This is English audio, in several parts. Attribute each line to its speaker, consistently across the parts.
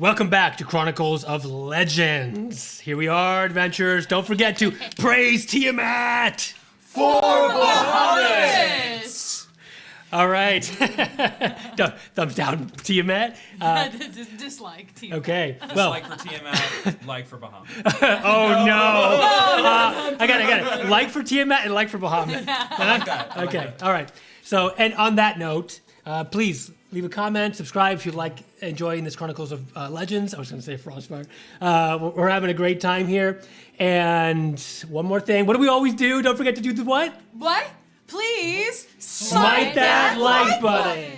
Speaker 1: Welcome back to Chronicles of Legends. Here we are, adventurers. Don't forget to praise Tiamat!
Speaker 2: For Bahamut!
Speaker 1: All right. Thumbs down, Tiamat.
Speaker 3: Dislike Tiamat.
Speaker 1: Okay. Well.
Speaker 2: Like for Tiamat, like for Bahamut.
Speaker 1: Oh no! I got it. Like for Tiamat and like for Bahamut.
Speaker 2: I like that. I like
Speaker 1: Okay.
Speaker 2: that.
Speaker 1: All right. So, and on that note, please leave a comment, subscribe if you like enjoying this Chronicles of Legends. I was going to say Frostfire. We're having a great time here. And one more thing. What do we always do? Don't forget to do the what?
Speaker 3: What? Please
Speaker 1: Smite that like button.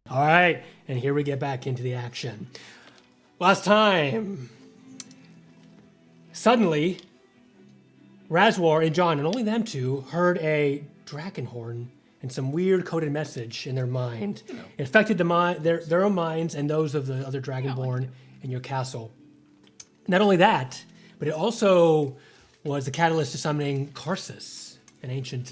Speaker 1: All right, and here we get back into the action. Last time, suddenly, Razwar and John, and only them two, heard a dragon horn and some weird coded message in their mind. It affected their own minds and those of the other dragonborn in your castle. Not only that, but it also was the catalyst to summoning Karsus, an ancient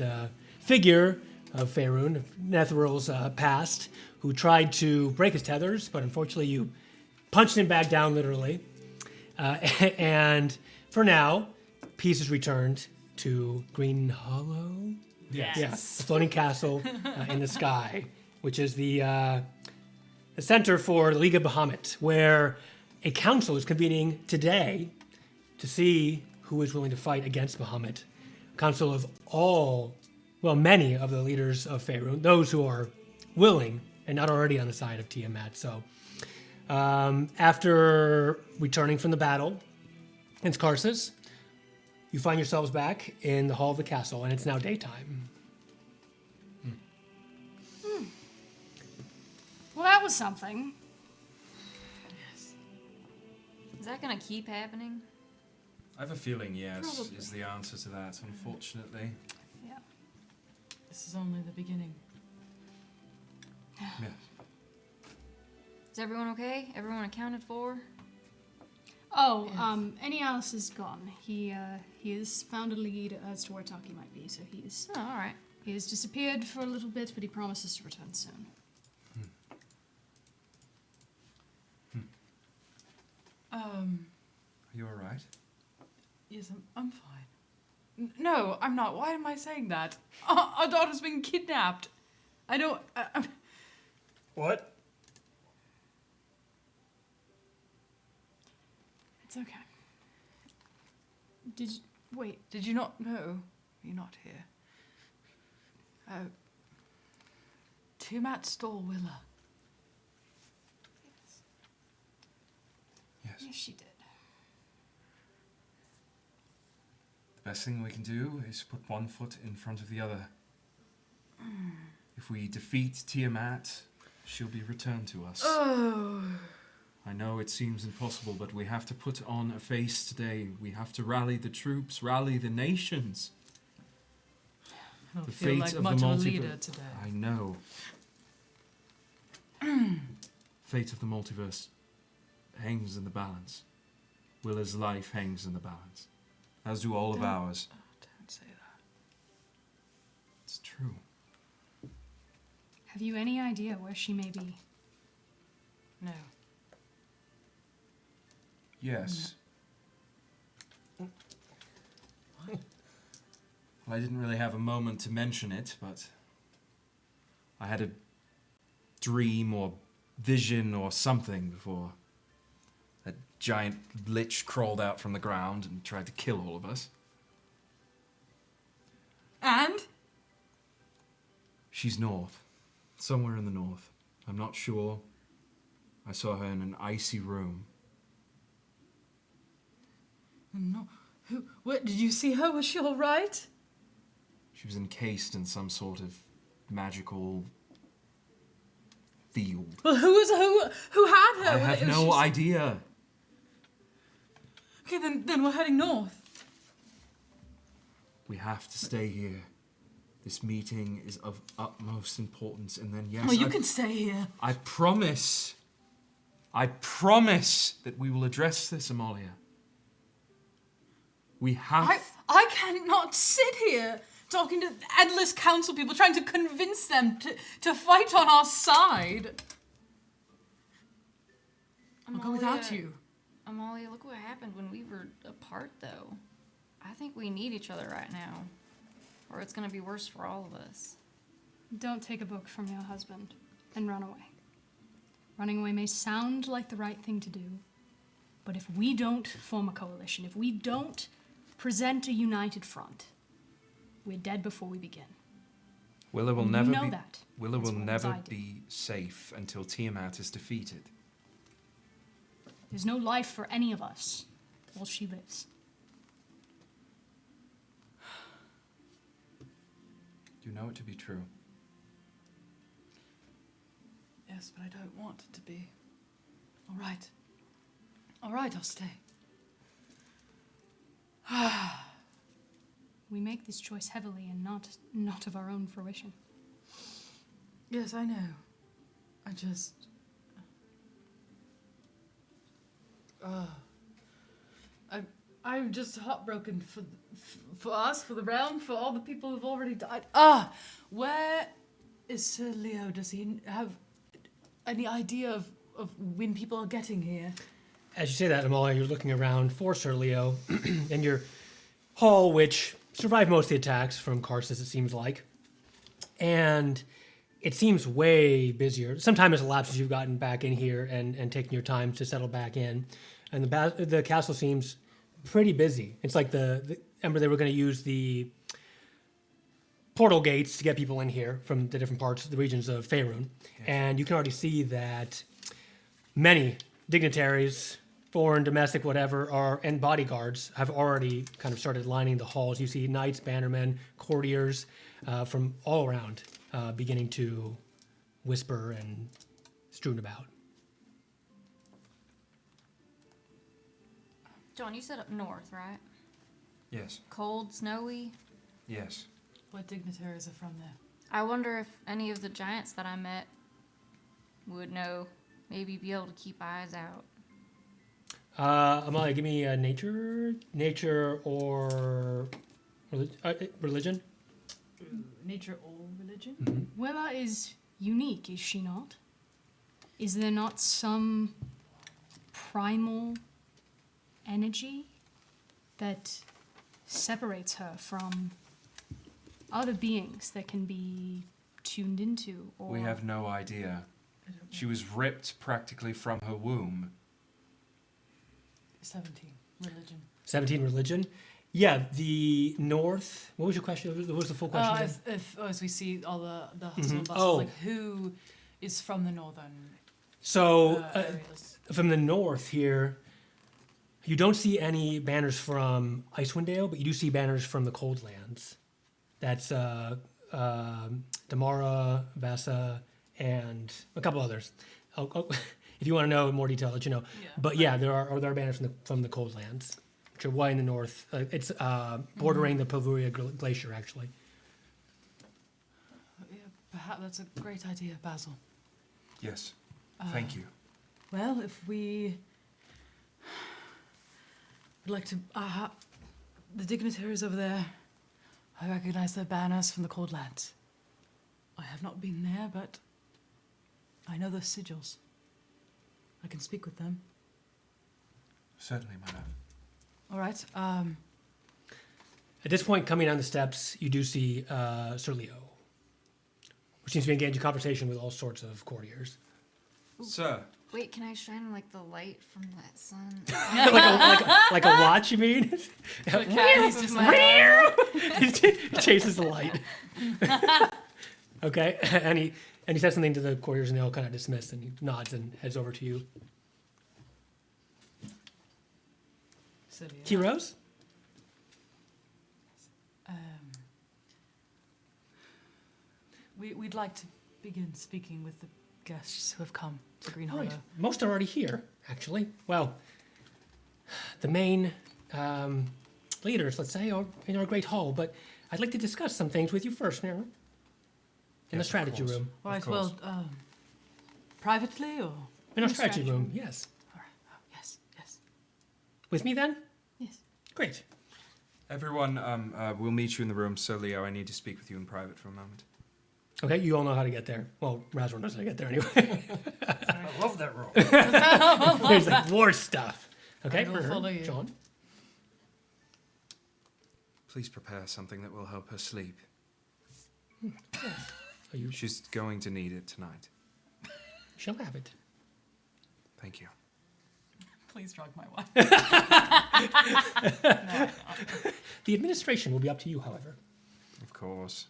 Speaker 1: figure of Faerun, of Netherill's past, who tried to break his tethers, but unfortunately you punched him back down, literally. And for now, peace is returned to Green Hollow.
Speaker 2: Yes.
Speaker 1: Yeah, a floating castle in the sky, which is the center for the League of Bahamut, where a council is convening today to see who is willing to fight against Bahamut. A council of many of the leaders of Faerun, those who are willing and not already on the side of Tiamat. So after returning from the battle against Karsus, you find yourselves back in the hall of the castle, and it's now daytime.
Speaker 4: Well, that was something.
Speaker 3: Yes.
Speaker 5: Is that gonna keep happening?
Speaker 2: I have a feeling yes
Speaker 3: Probably.
Speaker 2: is the answer to that, unfortunately.
Speaker 4: Yeah.
Speaker 3: This is only the beginning.
Speaker 2: Yes.
Speaker 5: Is everyone okay? Everyone accounted for?
Speaker 4: Oh,
Speaker 3: Yes.
Speaker 4: Enialis is gone. He has found a lead as to where Taki might be, so
Speaker 5: Oh, all right.
Speaker 4: he has disappeared for a little bit, but he promises to return soon.
Speaker 2: Are you all right?
Speaker 3: Yes, I'm fine. No, I'm not. Why am I saying that? Our daughter's been kidnapped. I don't.
Speaker 1: What?
Speaker 4: It's okay. Wait.
Speaker 3: Did you not know? You're not here. Tiamat stole Willa.
Speaker 2: Yes.
Speaker 4: Yes, she did.
Speaker 2: The best thing we can do is put one foot in front of the other. If we defeat Tiamat, she'll be returned to us.
Speaker 3: Oh.
Speaker 2: I know it seems impossible, but we have to put on a face today. We have to rally the troops, rally the nations.
Speaker 3: I don't
Speaker 2: The
Speaker 3: feel
Speaker 2: fate
Speaker 3: like
Speaker 2: of the
Speaker 3: much of a
Speaker 2: multiverse.
Speaker 3: leader today.
Speaker 2: I know. Fate of the multiverse hangs in the balance. Willa's life hangs in the balance, as do all of ours.
Speaker 3: Oh, don't say that.
Speaker 2: It's true.
Speaker 4: Have you any idea where she may be?
Speaker 3: No.
Speaker 2: Yes. Well, I didn't really have a moment to mention it, but I had a dream or vision or something before that giant lich crawled out from the ground and tried to kill all of us.
Speaker 3: And?
Speaker 2: She's north. Somewhere in the north. I'm not sure. I saw her in an icy room.
Speaker 3: No. Who? What? Did you see her? Was she all right?
Speaker 2: She was encased in some sort of magical field.
Speaker 3: Well, who had her?
Speaker 2: I have no idea.
Speaker 3: Okay, then we're heading north.
Speaker 2: We have to stay here. This meeting is of utmost importance, and then yes,
Speaker 3: Well, you can stay here.
Speaker 2: I promise that we will address this, Amalia. We have...
Speaker 3: I cannot sit here talking to endless council people, trying to convince them to fight on our side. I'll go without you.
Speaker 5: Amalia, look what happened when we were apart, though. I think we need each other right now, or it's going to be worse for all of us.
Speaker 4: Don't take a book from your husband and run away. Running away may sound like the right thing to do, but if we don't form a coalition, if we don't present a united front, we're dead before we begin.
Speaker 2: Willa will
Speaker 4: And
Speaker 2: never
Speaker 4: you know
Speaker 2: be...
Speaker 4: that.
Speaker 2: Willa
Speaker 4: as
Speaker 2: will
Speaker 4: well as
Speaker 2: never
Speaker 4: I do.
Speaker 2: be safe until Tiamat is defeated.
Speaker 4: There's no life for any of us while she lives.
Speaker 2: You know it to be true.
Speaker 3: Yes, but I don't want it to be. All right. All right, I'll stay.
Speaker 4: We make this choice heavily and not of our own fruition.
Speaker 3: Yes, I know. I just... I'm just heartbroken for us, for the realm, for all the people who've already died. Where is Sir Leo? Does he have any idea of when people are getting here?
Speaker 1: As you say that, Amalia, you're looking around for Sir Leo in your hall, which survived most of the attacks from Karsus, it seems like. And it seems way busier. Some time has elapsed as you've gotten back in here and taken your time to settle back in. And the castle seems pretty busy. It's like remember they were going to use the portal gates to get people in here from the different parts, the regions of Faerun.
Speaker 2: Yes.
Speaker 1: And you can already see that many dignitaries, foreign, domestic, whatever, and bodyguards have already kind of started lining the halls. You see knights, bannermen, courtiers from all around beginning to whisper and strewn about.
Speaker 5: John, you said up north, right?
Speaker 2: Yes.
Speaker 5: Cold, snowy.
Speaker 2: Yes.
Speaker 3: What dignitaries are from there?
Speaker 5: I wonder if any of the giants that I met would know, maybe be able to keep eyes out.
Speaker 1: Amalia, give me a nature or religion.
Speaker 3: Nature or religion?
Speaker 1: Mm-hmm.
Speaker 4: Willa is unique, is she not? Is there not some primal energy that separates her from other beings that can be tuned into? Or
Speaker 2: We have no idea.
Speaker 3: I don't know.
Speaker 2: She was ripped practically from her womb.
Speaker 3: 17. Religion.
Speaker 1: 17 religion. Yeah, the north. What was your question? What was the full question? again?
Speaker 3: As we see all the hustle and
Speaker 1: Mhm.
Speaker 3: bustle,
Speaker 1: Oh.
Speaker 3: like who is from the northern
Speaker 1: So
Speaker 3: areas?
Speaker 1: from the north here, you don't see any banners from Icewind Dale, but you do see banners from the Cold Lands. That's Damara, Vasa, and a couple others. If you want to know in more detail, I'll let you know.
Speaker 3: Yeah,
Speaker 1: But yeah, there are banners from the Cold Lands, which are way in the north. It's bordering the Pavuria Glacier, actually.
Speaker 3: Yeah, perhaps that's a great idea, Basil.
Speaker 2: Yes. Thank you.
Speaker 3: Well, if we would like to... the dignitaries over there, I recognize their banners from the Cold Lands. I have not been there, but I know the sigils. I can speak with them.
Speaker 2: Certainly, my love.
Speaker 3: All right.
Speaker 1: At this point, coming down the steps, you do see Sir Leo, who seems to be engaged in conversation with all sorts of courtiers.
Speaker 2: Sir.
Speaker 5: Wait, can I shine like the light from that sun?
Speaker 1: like a watch, you mean?
Speaker 5: He's just
Speaker 1: He chases the light. Okay, and he says something to the courtiers, and they all kind of dismiss, and he nods and heads over to you. Tea Rose?
Speaker 3: We'd like to begin speaking with the guests who have come to Green
Speaker 1: All
Speaker 3: Hollow?
Speaker 1: right. Most are already here, actually. Well, the main leaders, let's say, are in our great hall. But I'd like to discuss some things with you first, Nero. In the
Speaker 2: Yes, of
Speaker 1: strategy
Speaker 2: course.
Speaker 1: room.
Speaker 3: Right,
Speaker 2: course.
Speaker 3: well, privately or?
Speaker 1: In our
Speaker 4: the
Speaker 1: strategy
Speaker 4: strategy
Speaker 1: room,
Speaker 4: room.
Speaker 1: yes.
Speaker 3: All right. Oh, yes, yes.
Speaker 1: With me then?
Speaker 4: Yes.
Speaker 1: Great.
Speaker 2: Everyone, we'll meet you in the room. So, Leo, I need to speak with you in private for a moment.
Speaker 1: Okay, you all know how to get there. Well, Razor knows how to get there anyway.
Speaker 6: I love that room.
Speaker 1: There's like war stuff. Okay,
Speaker 3: I will follow you.
Speaker 1: John.
Speaker 2: Please prepare something that will help her sleep.
Speaker 1: Are you
Speaker 2: She's going to need it tonight.
Speaker 1: shall have it.
Speaker 2: Thank you.
Speaker 3: Please drug my wife.
Speaker 1: The administration will be up to you, however.
Speaker 2: Of course.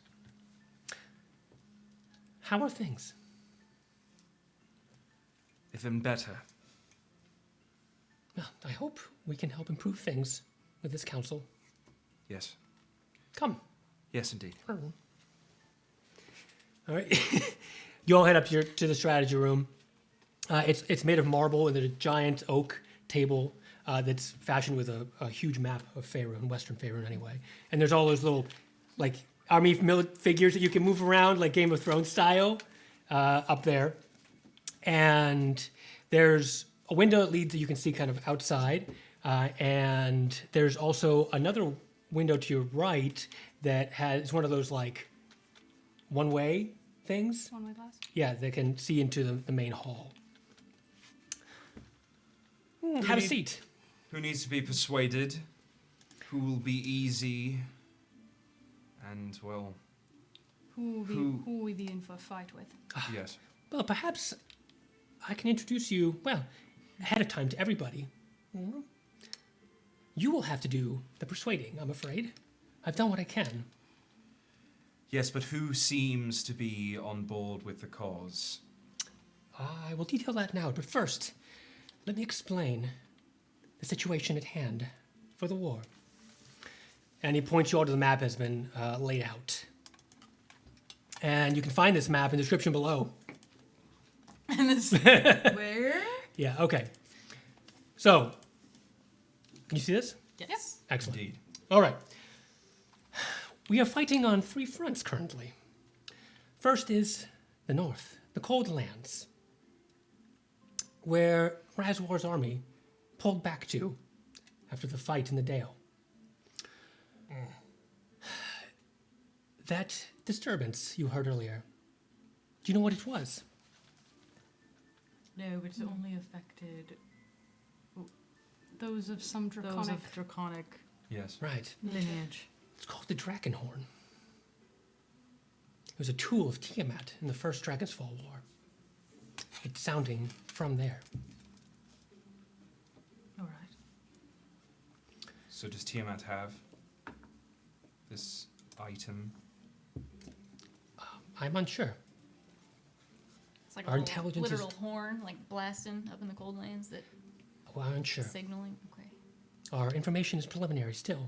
Speaker 1: How are things?
Speaker 2: Even better.
Speaker 1: Well, I hope we can help improve things with this council.
Speaker 2: Yes.
Speaker 1: Come.
Speaker 2: Yes, indeed.
Speaker 1: All right. You all head up to the strategy room. It's made of marble with a giant oak table that's fashioned with a huge map of Faerun, Western Faerun anyway. And there's all those little, like, army figures that you can move around, like Game of Thrones style, up there. And there's a window that leads that you can see kind of outside. And there's also another window to your right that has one of those, like, one-way things.
Speaker 4: One-way glass.
Speaker 1: Yeah, they can see into the main hall. Have a seat.
Speaker 2: Who needs to be persuaded? Who will be easy? And, well,
Speaker 4: Who will we be in for a fight with?
Speaker 2: yes.
Speaker 1: Well, perhaps I can introduce you, well, ahead of time to everybody. You will have to do the persuading, I'm afraid. I've done what I can.
Speaker 2: Yes, but who seems to be on board with the cause?
Speaker 1: I will detail that now, but first, let me explain the situation at hand for the war. And he points you all to the map has been laid out. And you can find this map in the description below.
Speaker 3: And this, where?
Speaker 1: Yeah, okay. So, can you see this?
Speaker 3: Yes.
Speaker 1: Excellent.
Speaker 2: Indeed.
Speaker 1: All right. We are fighting on 3 fronts currently. First is the north, the cold lands, where Razwar's army pulled back to after the fight in the Dale. That disturbance you heard earlier, do you know what it was?
Speaker 3: No, but it's only affected
Speaker 4: Those of some
Speaker 3: those
Speaker 4: draconic.
Speaker 3: of draconic
Speaker 2: Yes.
Speaker 1: Right.
Speaker 3: lineage.
Speaker 1: It's called the Dragonhorn. It was a tool of Tiamat in the First Dragonfall War. It's sounding from there.
Speaker 3: All right.
Speaker 2: So does Tiamat have this item?
Speaker 1: I'm unsure.
Speaker 5: It's like
Speaker 1: Our
Speaker 5: a little
Speaker 1: intelligence is-
Speaker 5: literal horn, like blasting up in the cold lands that
Speaker 1: Well, I'm unsure.
Speaker 5: signaling. Okay.
Speaker 1: Our information is preliminary still.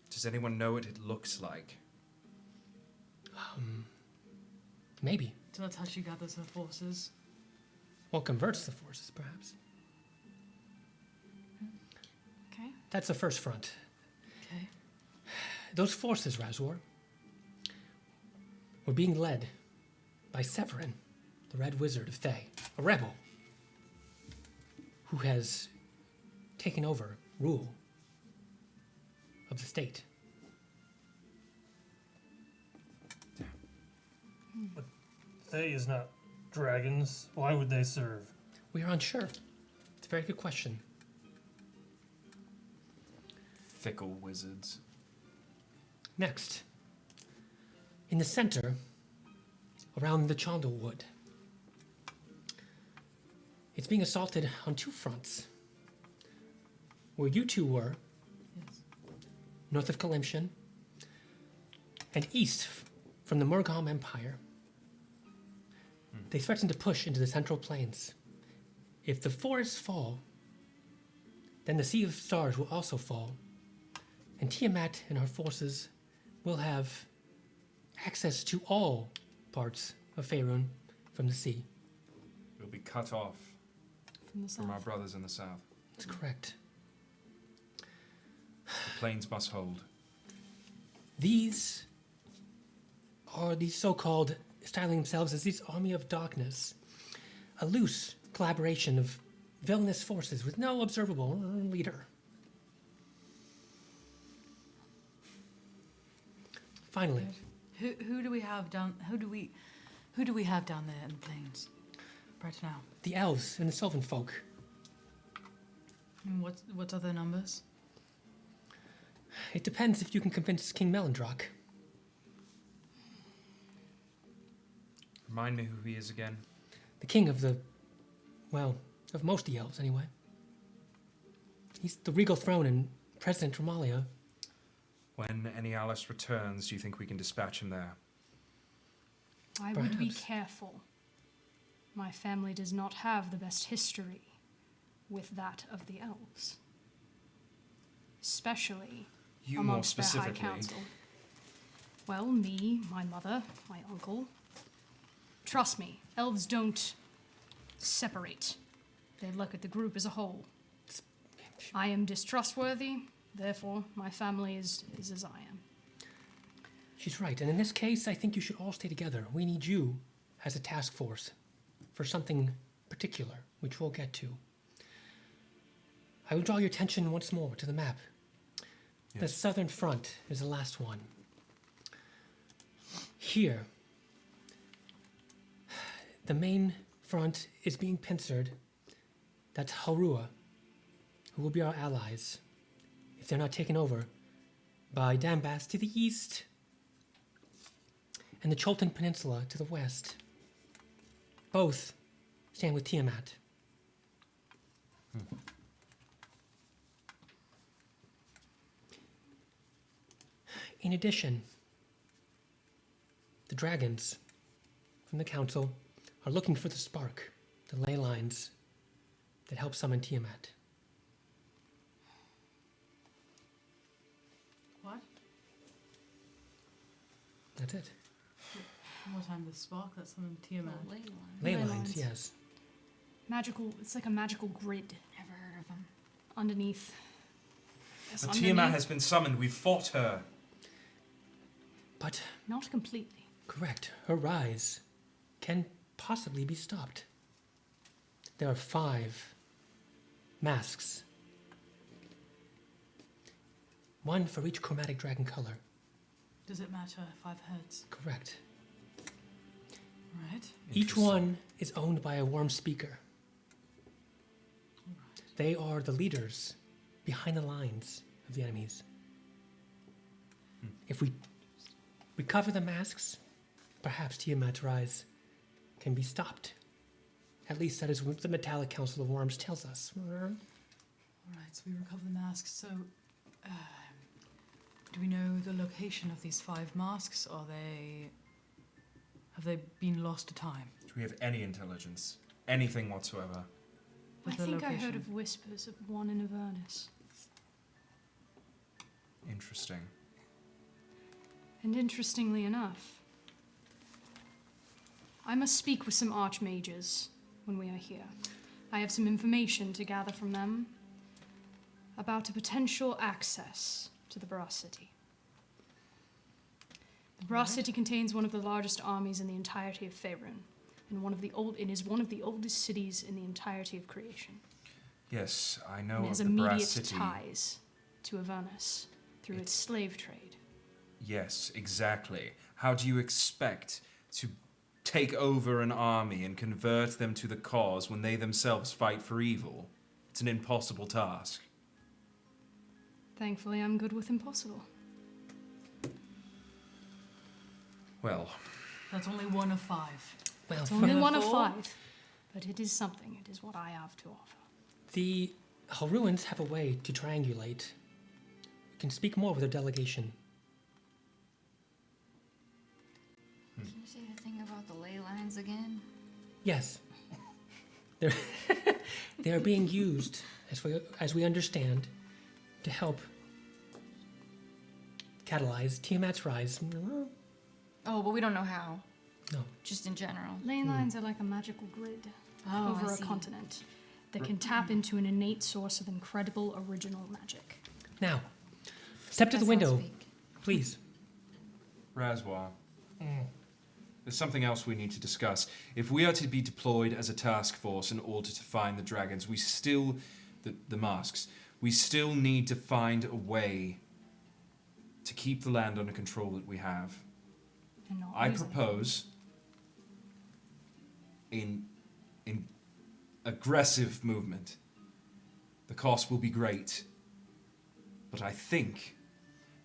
Speaker 2: Does anyone know what it looks like?
Speaker 1: Maybe.
Speaker 3: So that's how she gathers her forces.
Speaker 1: Well, converts the forces, perhaps.
Speaker 5: Okay.
Speaker 1: That's the first front.
Speaker 3: Okay.
Speaker 1: Those forces, Razor, were being led by Severin, the Red Wizard of Thay, a rebel who has taken over rule of the state.
Speaker 6: They is not dragons. Why would they serve?
Speaker 1: We are unsure. It's a very good question.
Speaker 2: Fickle wizards.
Speaker 1: Next, in the center, around the Chandel Wood, it's being assaulted on 2 fronts. Where you two were,
Speaker 3: Yes.
Speaker 1: north of Kalimshan, and east from the Murgham Empire. They threaten to push into the Central Plains. If the forests fall, then the Sea of Stars will also fall, and Tiamat and her forces will have access to all parts of Faerun from the sea.
Speaker 2: We'll be cut off
Speaker 3: From the
Speaker 2: from our
Speaker 3: south.
Speaker 2: brothers in the south.
Speaker 1: That's correct.
Speaker 2: The plains must hold.
Speaker 1: These are the so-called, styling themselves as this army of darkness, a loose collaboration of villainous forces with no observable leader. Finally,
Speaker 3: Who do we have down? Who do we have down there in the plains right now?
Speaker 1: the elves and the sylvan folk.
Speaker 3: And what's other numbers?
Speaker 1: It depends if you can convince King Melindrock.
Speaker 2: Remind me who he is again.
Speaker 1: The king of the, well, of most of the elves anyway. He's the regal throne and President Romalia.
Speaker 2: When Alice returns, do you think we can dispatch him there?
Speaker 4: I would be
Speaker 1: Perhaps.
Speaker 4: careful. My family does not have the best history with that of the elves. Especially
Speaker 2: You more
Speaker 4: amongst their high
Speaker 2: specifically.
Speaker 4: council. Well, me, my mother, my uncle. Trust me, elves don't separate. They look at the group as a whole. I am distrustworthy, therefore my family is as I am.
Speaker 1: She's right, and in this case, I think you should all stay together. We need you as a task force for something particular, which we'll get to. I will draw your attention once more to the map. The
Speaker 2: Yes.
Speaker 1: southern front is the last one. Here, the main front is being pincered. That's Harua, who will be our allies if they're not taken over by Dambas to the east and the Cholton Peninsula to the west. Both stand with Tiamat. In addition, the dragons from the council are looking for the spark, the ley lines that help summon Tiamat.
Speaker 3: What?
Speaker 1: That's it.
Speaker 3: What time the spark? That's something Tiamat.
Speaker 5: The ley line.
Speaker 1: Ley
Speaker 4: Ley
Speaker 1: lines,
Speaker 4: lines.
Speaker 1: yes.
Speaker 4: Magical, it's like a magical grid
Speaker 5: Never heard of them.
Speaker 4: underneath. Yes,
Speaker 2: The
Speaker 4: underneath.
Speaker 2: Tiamat has been summoned. We've fought her.
Speaker 1: But
Speaker 4: Not completely.
Speaker 1: correct, her rise can possibly be stopped. There are 5 masks. One for each chromatic dragon color.
Speaker 3: Does it matter if I've heads?
Speaker 1: Correct.
Speaker 3: Right.
Speaker 1: Each
Speaker 2: Interesting.
Speaker 1: one is owned by a worm speaker. They are the leaders behind the lines of the enemies. If we recover the masks, perhaps Tiamat's rise can be stopped. At least that is what the Metallic Council of Worms tells us.
Speaker 3: All right. So we recover the masks. So, do we know the location of these 5 masks? Have they been lost to time?
Speaker 2: Do we have any intelligence? Anything whatsoever?
Speaker 4: I
Speaker 3: With the
Speaker 4: think I heard
Speaker 3: location?
Speaker 4: of whispers of one in Avernus.
Speaker 2: Interesting.
Speaker 4: And interestingly enough, I must speak with some archmages when we are here. I have some information to gather from them about a potential access to the Brass City. The Brass City contains one of the largest armies in the entirety of Faerun, and it is one of the oldest cities in the entirety of creation.
Speaker 2: Yes, I know
Speaker 4: And it
Speaker 2: of
Speaker 4: has
Speaker 2: the
Speaker 4: immediate
Speaker 2: Brass City.
Speaker 4: ties to Avernus through its slave trade.
Speaker 2: Yes, exactly. How do you expect to take over an army and convert them to the cause when they themselves fight for evil? It's an impossible task.
Speaker 4: Thankfully, I'm good with impossible.
Speaker 2: Well,
Speaker 3: That's only one of 5.
Speaker 1: Well,
Speaker 4: It's
Speaker 1: from
Speaker 4: only
Speaker 3: Number
Speaker 4: one of
Speaker 3: 4?
Speaker 4: 5, but it is something. It is what I have to offer.
Speaker 1: the Haruans have a way to triangulate. We can speak more with their delegation.
Speaker 5: Can you say the thing about the ley lines again?
Speaker 1: Yes. They're, they are being used, as we understand, to help catalyze Tiamat's rise.
Speaker 5: Oh, but we don't know how.
Speaker 1: No.
Speaker 5: Just in general.
Speaker 4: Ley lines are like a magical grid
Speaker 5: Oh,
Speaker 4: over
Speaker 5: I
Speaker 4: a
Speaker 5: see.
Speaker 4: continent that can tap into an innate source of incredible original magic.
Speaker 1: Now, step to
Speaker 5: That
Speaker 1: the window,
Speaker 5: sounds fake.
Speaker 1: please.
Speaker 2: Razwar, there's something else we need to discuss. If we are to be deployed as a task force in order to find the dragons, we still, the masks, we still need to find a way to keep the land under control that we have.
Speaker 4: And not
Speaker 2: I
Speaker 4: lose it.
Speaker 2: propose in aggressive movement. The cost will be great, but I think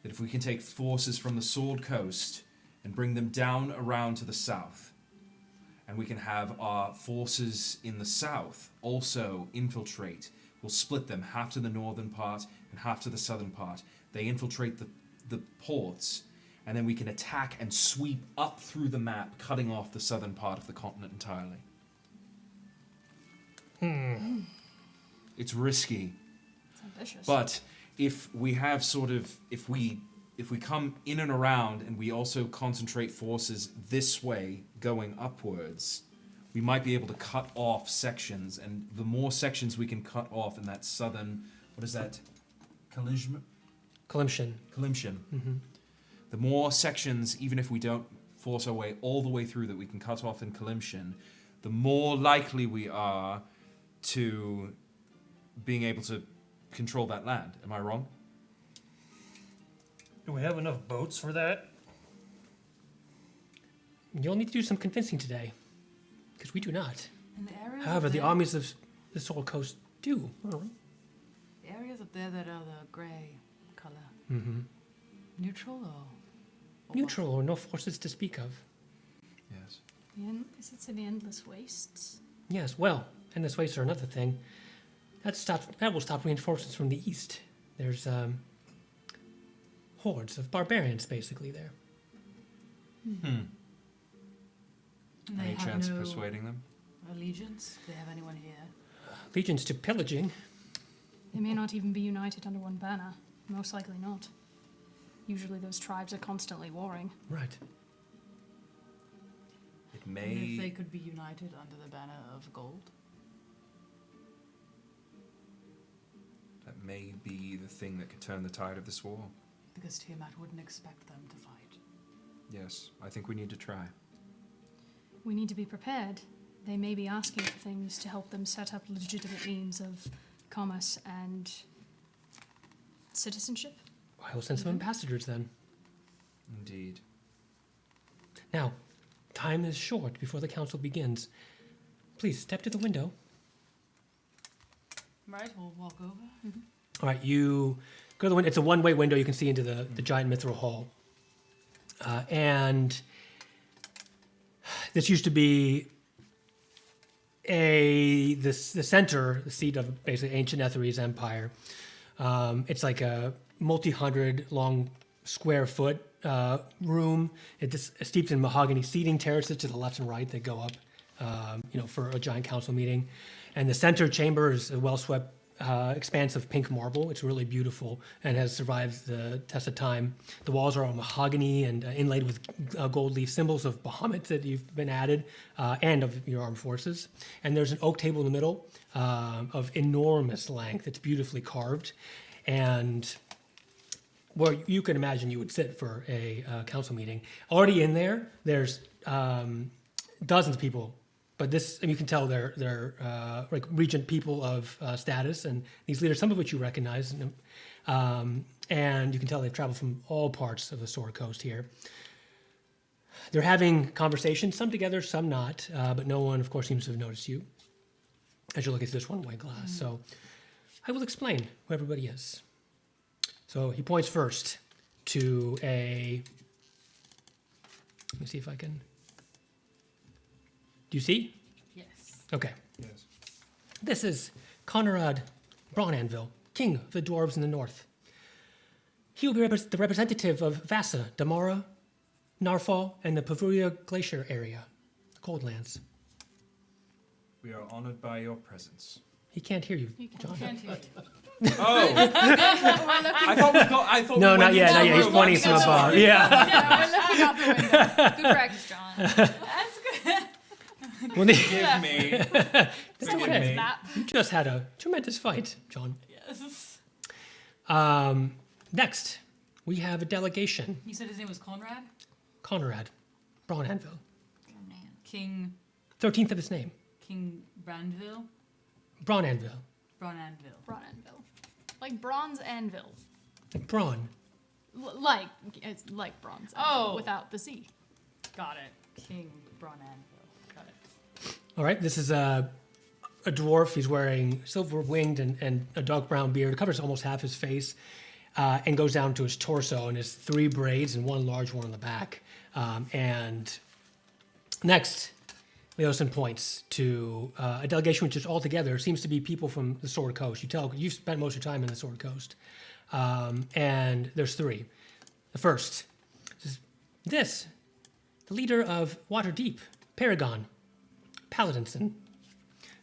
Speaker 2: that if we can take forces from the Sword Coast and bring them down around to the south, and we can have our forces in the south also infiltrate, we'll split them half to the northern part and half to the southern part. They infiltrate the ports, and then we can attack and sweep up through the map, cutting off the southern part of the continent entirely. It's risky.
Speaker 4: It's ambitious.
Speaker 2: But if we have if we come in and around and we also concentrate forces this way going upwards, we might be able to cut off sections, and the more sections we can cut off in that southern, what is that? Collision?
Speaker 1: Kalimshin.
Speaker 2: The more sections, even if we don't force our way all the way through, that we can cut off in Kalimshin, the more likely we are to being able to control that land. Am I wrong?
Speaker 6: Do we have enough boats for that?
Speaker 1: You'll need to do some convincing today, because we do not.
Speaker 3: In the areas
Speaker 1: However,
Speaker 3: up
Speaker 1: the
Speaker 3: there,
Speaker 1: armies of the Soul Coast do.
Speaker 3: the areas up there that are the grey color,
Speaker 1: Mm-hmm.
Speaker 3: neutral or what?
Speaker 1: Neutral or no forces to speak of.
Speaker 2: Yes.
Speaker 4: Is it the endless wastes?
Speaker 1: Yes, well, and this wastes are another thing. That will stop reinforcements from the east. There's hordes of barbarians basically there.
Speaker 3: And they
Speaker 2: Any
Speaker 3: have
Speaker 2: chance of
Speaker 3: no
Speaker 2: persuading them?
Speaker 3: allegiance? Do they have anyone here?
Speaker 1: Legions to pillaging.
Speaker 4: They may not even be united under one banner. Most likely not. Usually those tribes are constantly warring.
Speaker 1: Right.
Speaker 2: It
Speaker 3: And if they
Speaker 2: may.
Speaker 3: could be united under the banner of gold?
Speaker 2: That may be the thing that could turn the tide of this war.
Speaker 3: Because Tiamat wouldn't expect them to fight.
Speaker 2: Yes, I think we need to try.
Speaker 4: We need to be prepared. They may be asking for things to help them set up legitimate means of commerce and citizenship.
Speaker 1: I will send some ambassadors then.
Speaker 2: Indeed.
Speaker 1: Now, time is short before the council begins. Please step to the window.
Speaker 3: Right, we'll walk over.
Speaker 1: All right, you go to the window. It's a one-way window. You can see into the giant mithril hall. And this used to be the center, the seat of basically ancient Nefarious empire. It's like a multi-hundred long square foot room. It's steeped in mahogany seating terraces to the left and right that go up, for a giant council meeting. And the center chamber is a well-swept expanse of pink marble. It's really beautiful and has survived the test of time. The walls are all mahogany and inlaid with gold leaf symbols of Bahamut that you've been added and of your armed forces. And there's an oak table in the middle of enormous length. It's beautifully carved. And where you can imagine you would sit for a council meeting. Already in there, there's dozens of people. But you can tell they're like regent people of status, and these leaders, some of which you recognize, and you can tell they've traveled from all parts of the Sword Coast here. They're having conversations, some together, some not, but no one, of course, seems to have noticed you as you're looking through this one-way glass. So I will explain who everybody is. So he points first to let me see if I can. Do you see?
Speaker 3: Yes.
Speaker 1: Okay.
Speaker 2: Yes.
Speaker 1: This is Conrad Brawnanville, king of the dwarves in the north. He will be the representative of Vasa, Damara, Narfall, and the Pavuria Glacier area, the Coldlands.
Speaker 2: We are honored by your presence.
Speaker 1: He can't hear you,
Speaker 4: You can-
Speaker 1: John.
Speaker 3: Can't hear you.
Speaker 2: Oh! I thought
Speaker 1: No,
Speaker 2: we
Speaker 1: not
Speaker 2: went
Speaker 1: yet.
Speaker 2: into
Speaker 1: Not
Speaker 2: the
Speaker 1: yet. He's
Speaker 2: room.
Speaker 1: pointing from above. Yeah.
Speaker 5: Yeah, we're looking out the window. Good practice, John.
Speaker 1: When they,
Speaker 2: Forgive me.
Speaker 1: it's
Speaker 2: Forgive
Speaker 1: okay.
Speaker 2: me.
Speaker 4: Map.
Speaker 1: You just had a tremendous fight, John.
Speaker 3: Yes.
Speaker 1: Next, we have a delegation.
Speaker 3: You said his name was Conrad?
Speaker 1: Conrad, Braun Anvil.
Speaker 5: Oh, man.
Speaker 3: King
Speaker 1: 13th of his name.
Speaker 3: Brandville?
Speaker 1: Braun Anvil.
Speaker 3: Bronanville.
Speaker 4: Bronze anvil. Like bronze anvil.
Speaker 1: Braun.
Speaker 4: It's like bronze anvil
Speaker 3: Oh.
Speaker 4: without the C.
Speaker 3: Got it. King Bronanville. Got it.
Speaker 1: All right, this is a dwarf. He's wearing silver winged and a dark brown beard. It covers almost half his face and goes down to his torso, and has 3 braids and 1 large one on the back. And next, Leosin points to a delegation which is all together seems to be people from the Sword Coast. You tell you've spent most of your time in the Sword Coast, and there's 3. The first is this, the leader of Waterdeep, Paragon, Paladinson.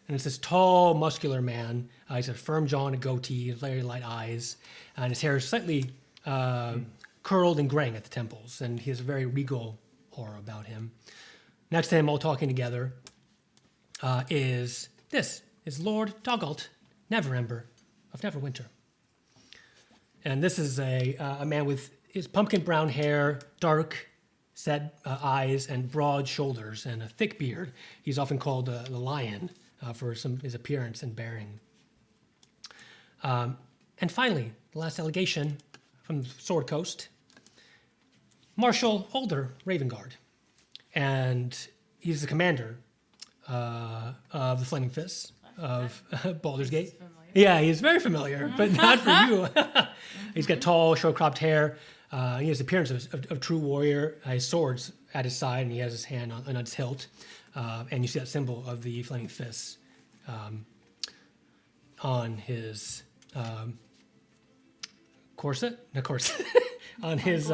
Speaker 1: And it's this tall, muscular man. He's got a firm jaw and a goatee, very light eyes, and his hair is slightly curled and graying at the temples, and he has a very regal aura about him. Next to him, all talking together, is Lord Doggalt Neverember of Neverwinter. And this is a man with his pumpkin brown hair, dark set eyes, and broad shoulders, and a thick beard. He's often called the Lion for his appearance and bearing. And finally, the last delegation from the Sword Coast, Marshal Older Ravengard. And he's the commander of the Flaming Fists of Baldur's Gate. Yeah, he's very familiar, but not for you. He's got tall, short-cropped hair. He has the appearance of true warrior. His sword's at his side, and he has his hand on its hilt. And you see that symbol of the Flaming Fists on his corset? No, corset. On his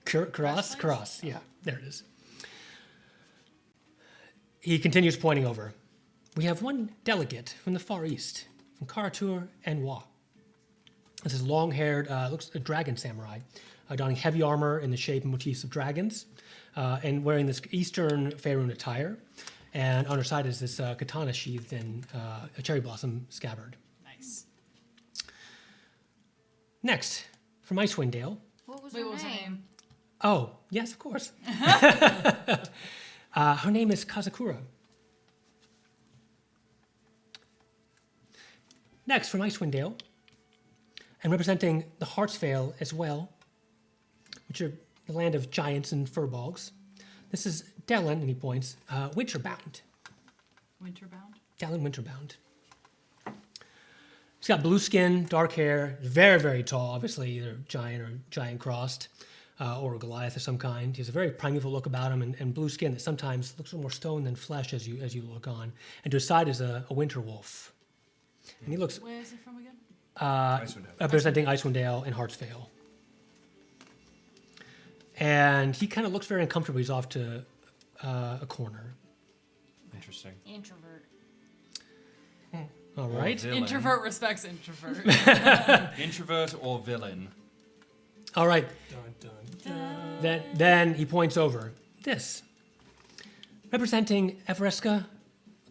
Speaker 1: cross. Yeah, there it is. He continues pointing over. We have one delegate from the Far East, from Karatur and Wa. This is long-haired, looks a dragon samurai, donning heavy armor in the shape and motifs of dragons, and wearing this Eastern Faerun attire. And on her side is this katana sheathed in a cherry blossom scabbard.
Speaker 3: Nice.
Speaker 1: Next, from Icewind Dale.
Speaker 5: What was
Speaker 3: Wait,
Speaker 5: her
Speaker 3: what was her
Speaker 5: name?
Speaker 3: name?
Speaker 1: Oh, yes, of course. Her name is Kazakura. Next, from Icewind Dale, and representing the Heart's Vale as well, which are the land of giants and furbolgs. This is Dellen, and he points, Winterbound.
Speaker 3: Winterbound?
Speaker 1: Dellen Winterbound. He's got blue skin, dark hair, very, very tall, obviously either giant or giant crossed, or a Goliath of some kind. He has a very primeval look about him, and blue skin that sometimes looks a little more stone than flesh as you look on. And to his side is a winter wolf. And he looks
Speaker 3: Where is he from again?
Speaker 2: Icewind Dale.
Speaker 1: representing Icewind Dale and Heart's Vale. And he kind of looks very uncomfortable. He's off to a corner.
Speaker 2: Interesting.
Speaker 5: Introvert.
Speaker 1: All right.
Speaker 2: Villain.
Speaker 3: Introvert respects introvert.
Speaker 2: Introvert or villain?
Speaker 1: All right.
Speaker 6: Dun, dun, dun.
Speaker 1: Then he points over. This. Representing Everesca,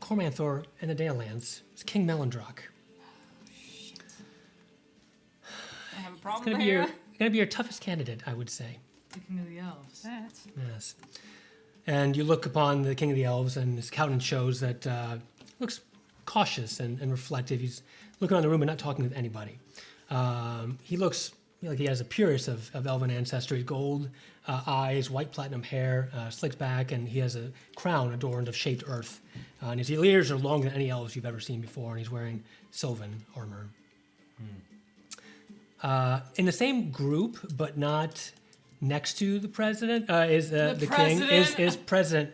Speaker 1: Cormanthor, and the Dalelands, is King Melindrock.
Speaker 5: I have a
Speaker 1: It's
Speaker 5: problem
Speaker 1: gonna
Speaker 5: here.
Speaker 1: be your toughest candidate, I would say.
Speaker 3: The King of the Elves.
Speaker 4: That's
Speaker 1: Yes. And you look upon the King of the Elves, and his countenance shows that looks cautious and reflective. He's looking around the room and not talking with anybody. He looks like he has a purist of elven ancestry, gold eyes, white platinum hair, slicked back, and he has a crown adorned of shaped earth. And his ears are longer than any elves you've ever seen before, and he's wearing sylvan armor. In the same group, but not next to the president, is the king, is President.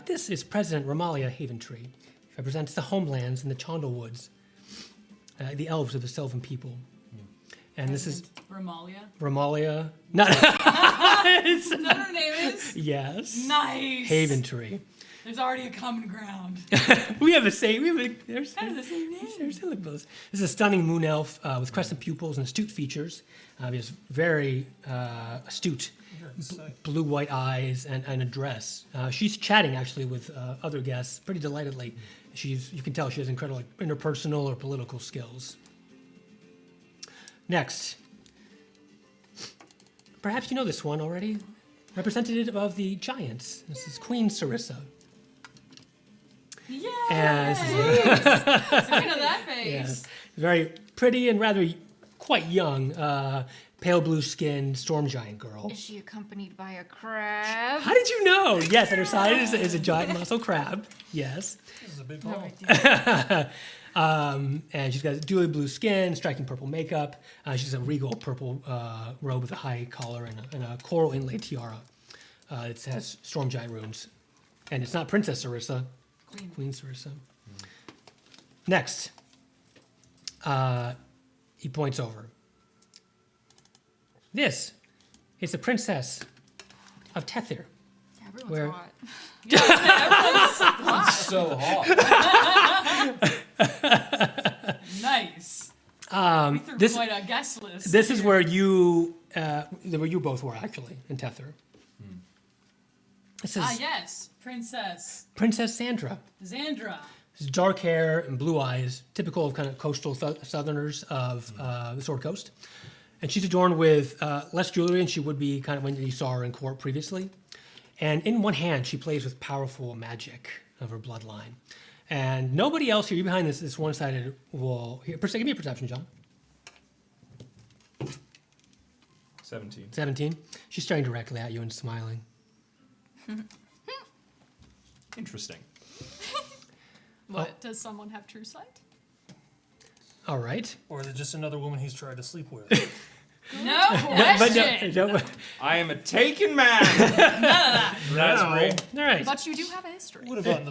Speaker 1: This is President Romalia Haventree. She represents the homelands and the Chondal Woods, the elves of the Sylvan people. And this is
Speaker 3: Romalia.
Speaker 1: Romalia. Not
Speaker 3: Is that her name is?
Speaker 1: yes.
Speaker 3: Nice.
Speaker 1: Haventree.
Speaker 3: There's already a common ground.
Speaker 1: We have the same. There's
Speaker 3: Kind of the same name.
Speaker 1: There's syllables. This is a stunning moon elf with crescent pupils and astute features. He has very astute blue-white eyes and a dress. She's chatting actually with other guests pretty delightedly. You can tell she has incredible interpersonal or political skills. Next, perhaps you know this one already. Representative of the giants. This is Queen Sarissa.
Speaker 3: Yes!
Speaker 1: And
Speaker 3: So we know that face.
Speaker 1: yes, very pretty and rather quite young, pale blue skinned storm giant girl.
Speaker 5: Is she accompanied by a crab?
Speaker 1: How did you know? Yes, at her side is a giant muscle crab. Yes.
Speaker 6: This is a big
Speaker 5: No
Speaker 6: ball.
Speaker 5: big deal.
Speaker 1: And she's got dewy blue skin, striking purple makeup. She's a regal purple robe with a high collar and a coral inlaid tiara. It has storm giant runes. And it's not Princess Sarissa, Queen Sarissa. Next, he points over. This is the Princess of Tethir.
Speaker 5: Everyone's
Speaker 1: Where-
Speaker 5: hot.
Speaker 2: So hot.
Speaker 3: Nice. We threw
Speaker 1: This
Speaker 3: quite a guest list.
Speaker 1: this is where you both were actually in Tethir. This is
Speaker 3: yes. Princess
Speaker 1: Princess Sandra.
Speaker 3: Xandra.
Speaker 1: This is dark hair and blue eyes, typical of kind of coastal southerners of the Sword Coast. And she's adorned with less jewelry than she would be kind of when you saw her in court previously. And in one hand, she plays with powerful magic of her bloodline. And nobody else here, you behind this one-sided wall. Here, give me a perception, John.
Speaker 2: 17.
Speaker 1: 17. She's staring directly at you and smiling.
Speaker 2: Interesting.
Speaker 4: What? Does someone have true sight?
Speaker 1: All right.
Speaker 6: Or is it just another woman he's tried to sleep with?
Speaker 3: No question.
Speaker 1: No,
Speaker 2: I am a taken man. Raspberry.
Speaker 1: all right.
Speaker 4: But you do have a history.
Speaker 6: Would have gotten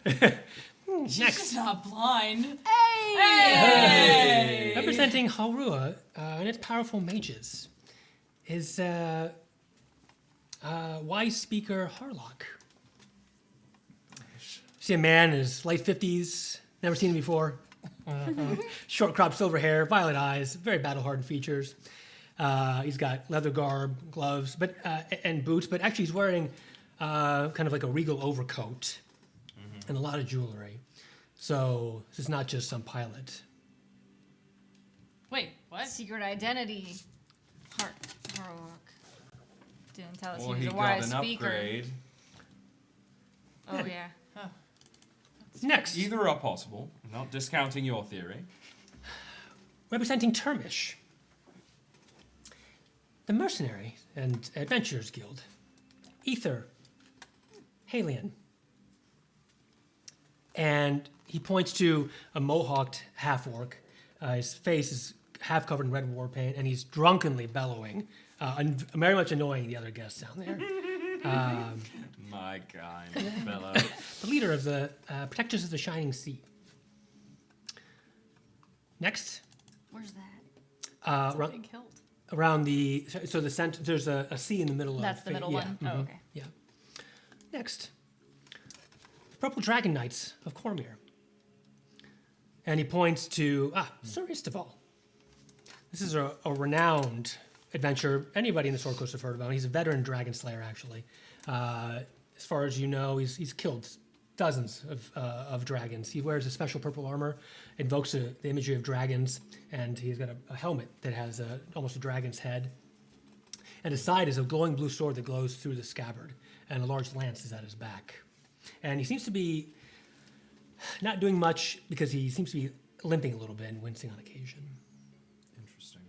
Speaker 6: the.
Speaker 3: She's
Speaker 1: Next.
Speaker 3: just not blind.
Speaker 4: Hey!
Speaker 3: Hey!
Speaker 1: Representing Halrua and its powerful mages is wise speaker Harlock. See a man in his late 50s, never seen him before. Short cropped silver hair, violet eyes, very battle hardened features. He's got leather garb, gloves, and boots, but actually he's wearing kind of like a regal overcoat and a lot of jewelry. So this is not just some pilot.
Speaker 3: Wait, what?
Speaker 5: Secret identity. Harlock. Didn't tell us
Speaker 2: Or
Speaker 5: he
Speaker 2: he
Speaker 5: was a
Speaker 2: got
Speaker 5: wise
Speaker 2: an
Speaker 5: speaker.
Speaker 2: upgrade.
Speaker 5: Oh yeah.
Speaker 1: Next,
Speaker 2: Either are possible. I'm not discounting your theory.
Speaker 1: representing Termish, the Mercenary and Adventurers Guild, Ether, Halion. And he points to a mohawked half-orc. His face is half covered in red war paint, and he's drunkenly bellowing, and very much annoying the other guests down there.
Speaker 2: My kind fellow.
Speaker 1: The leader of the Protectors of the Shining Sea. Next,
Speaker 5: Where's that?
Speaker 4: It's a
Speaker 1: around,
Speaker 4: big hilt.
Speaker 1: around the so the center, there's a sea in the middle
Speaker 5: That's
Speaker 1: of
Speaker 5: the middle one? Oh, okay.
Speaker 1: Yeah. Next, Purple Dragon Knights of Cormyr. And he points to Sir Istival. This is a renowned adventurer. Anybody in the Sword Coast have heard about him. He's a veteran dragon slayer, actually. As far as you know, he's killed dozens of dragons. He wears a special purple armor, invokes the imagery of dragons, and he's got a helmet that has almost a dragon's head. And his side is a glowing blue sword that glows through the scabbard, and a large lance is at his back. And he seems to be not doing much because he seems to be limping a little bit and wincing on occasion.
Speaker 2: Interesting.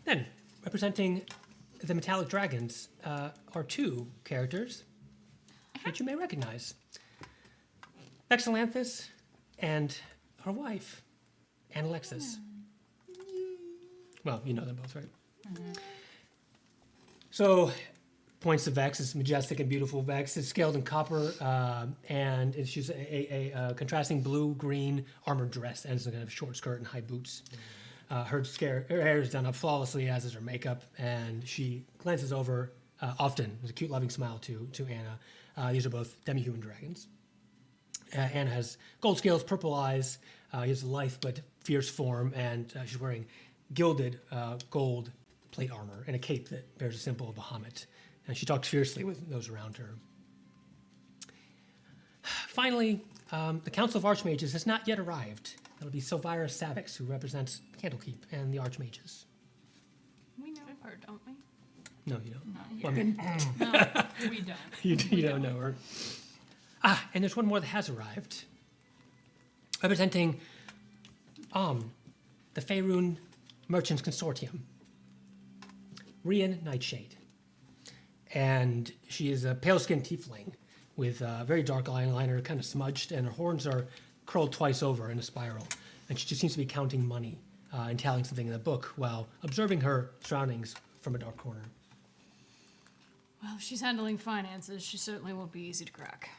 Speaker 1: Then, representing the metallic dragons are two characters that you may recognize. Exelanthus and her wife, Analexis. Well, you know them both, right? So, points to Vex is majestic and beautiful. Vex is scaled in copper, and she's a contrasting blue-green armored dress, and some kind of short skirt and high boots. Her hair is done up flawlessly, as is her makeup, and she glances over often with a cute, loving smile to Anna. These are both demi-human dragons. Anne has gold scales, purple eyes. He has a lithe but fierce form, and she's wearing gilded gold plate armor and a cape that bears a symbol of Bahamut. And she talks fiercely with those around her. Finally, the Council of Archmages has not yet arrived. That'll be Silvira Savix, who represents Candlekeep and the Archmages.
Speaker 4: We know her, don't we?
Speaker 1: No, you don't.
Speaker 3: No,
Speaker 1: Well, I mean,
Speaker 3: no, we don't.
Speaker 1: you don't know her. And there's one more that has arrived. Representing the Faerun Merchants Consortium. Rian Nightshade. And she is a pale-skinned tiefling with very dark eyeliner, kind of smudged, and her horns are curled twice over in a spiral. And she just seems to be counting money and tallying something in the book while observing her surroundings from a dark corner.
Speaker 4: Well, if she's handling finances, she certainly won't be easy to crack.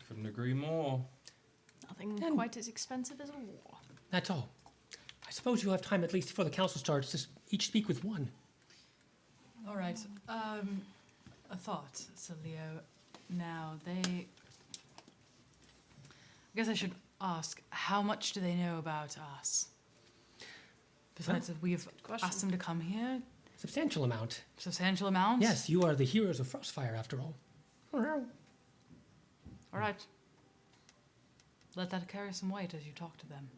Speaker 2: Couldn't agree more.
Speaker 4: Nothing
Speaker 1: And-
Speaker 4: quite as expensive as a war.
Speaker 1: That's all. I suppose you'll have time, at least before the council starts, to each speak with one.
Speaker 3: All right. A thought, so Leo. Now, I guess I should ask, how much do they know about us? Besides that we've
Speaker 4: question.
Speaker 3: asked them to come here,
Speaker 1: Substantial amount.
Speaker 3: substantial amounts?
Speaker 1: Yes, you are the heroes of Frostfire, after all.
Speaker 3: All right. Let that carry some weight as you talk to them.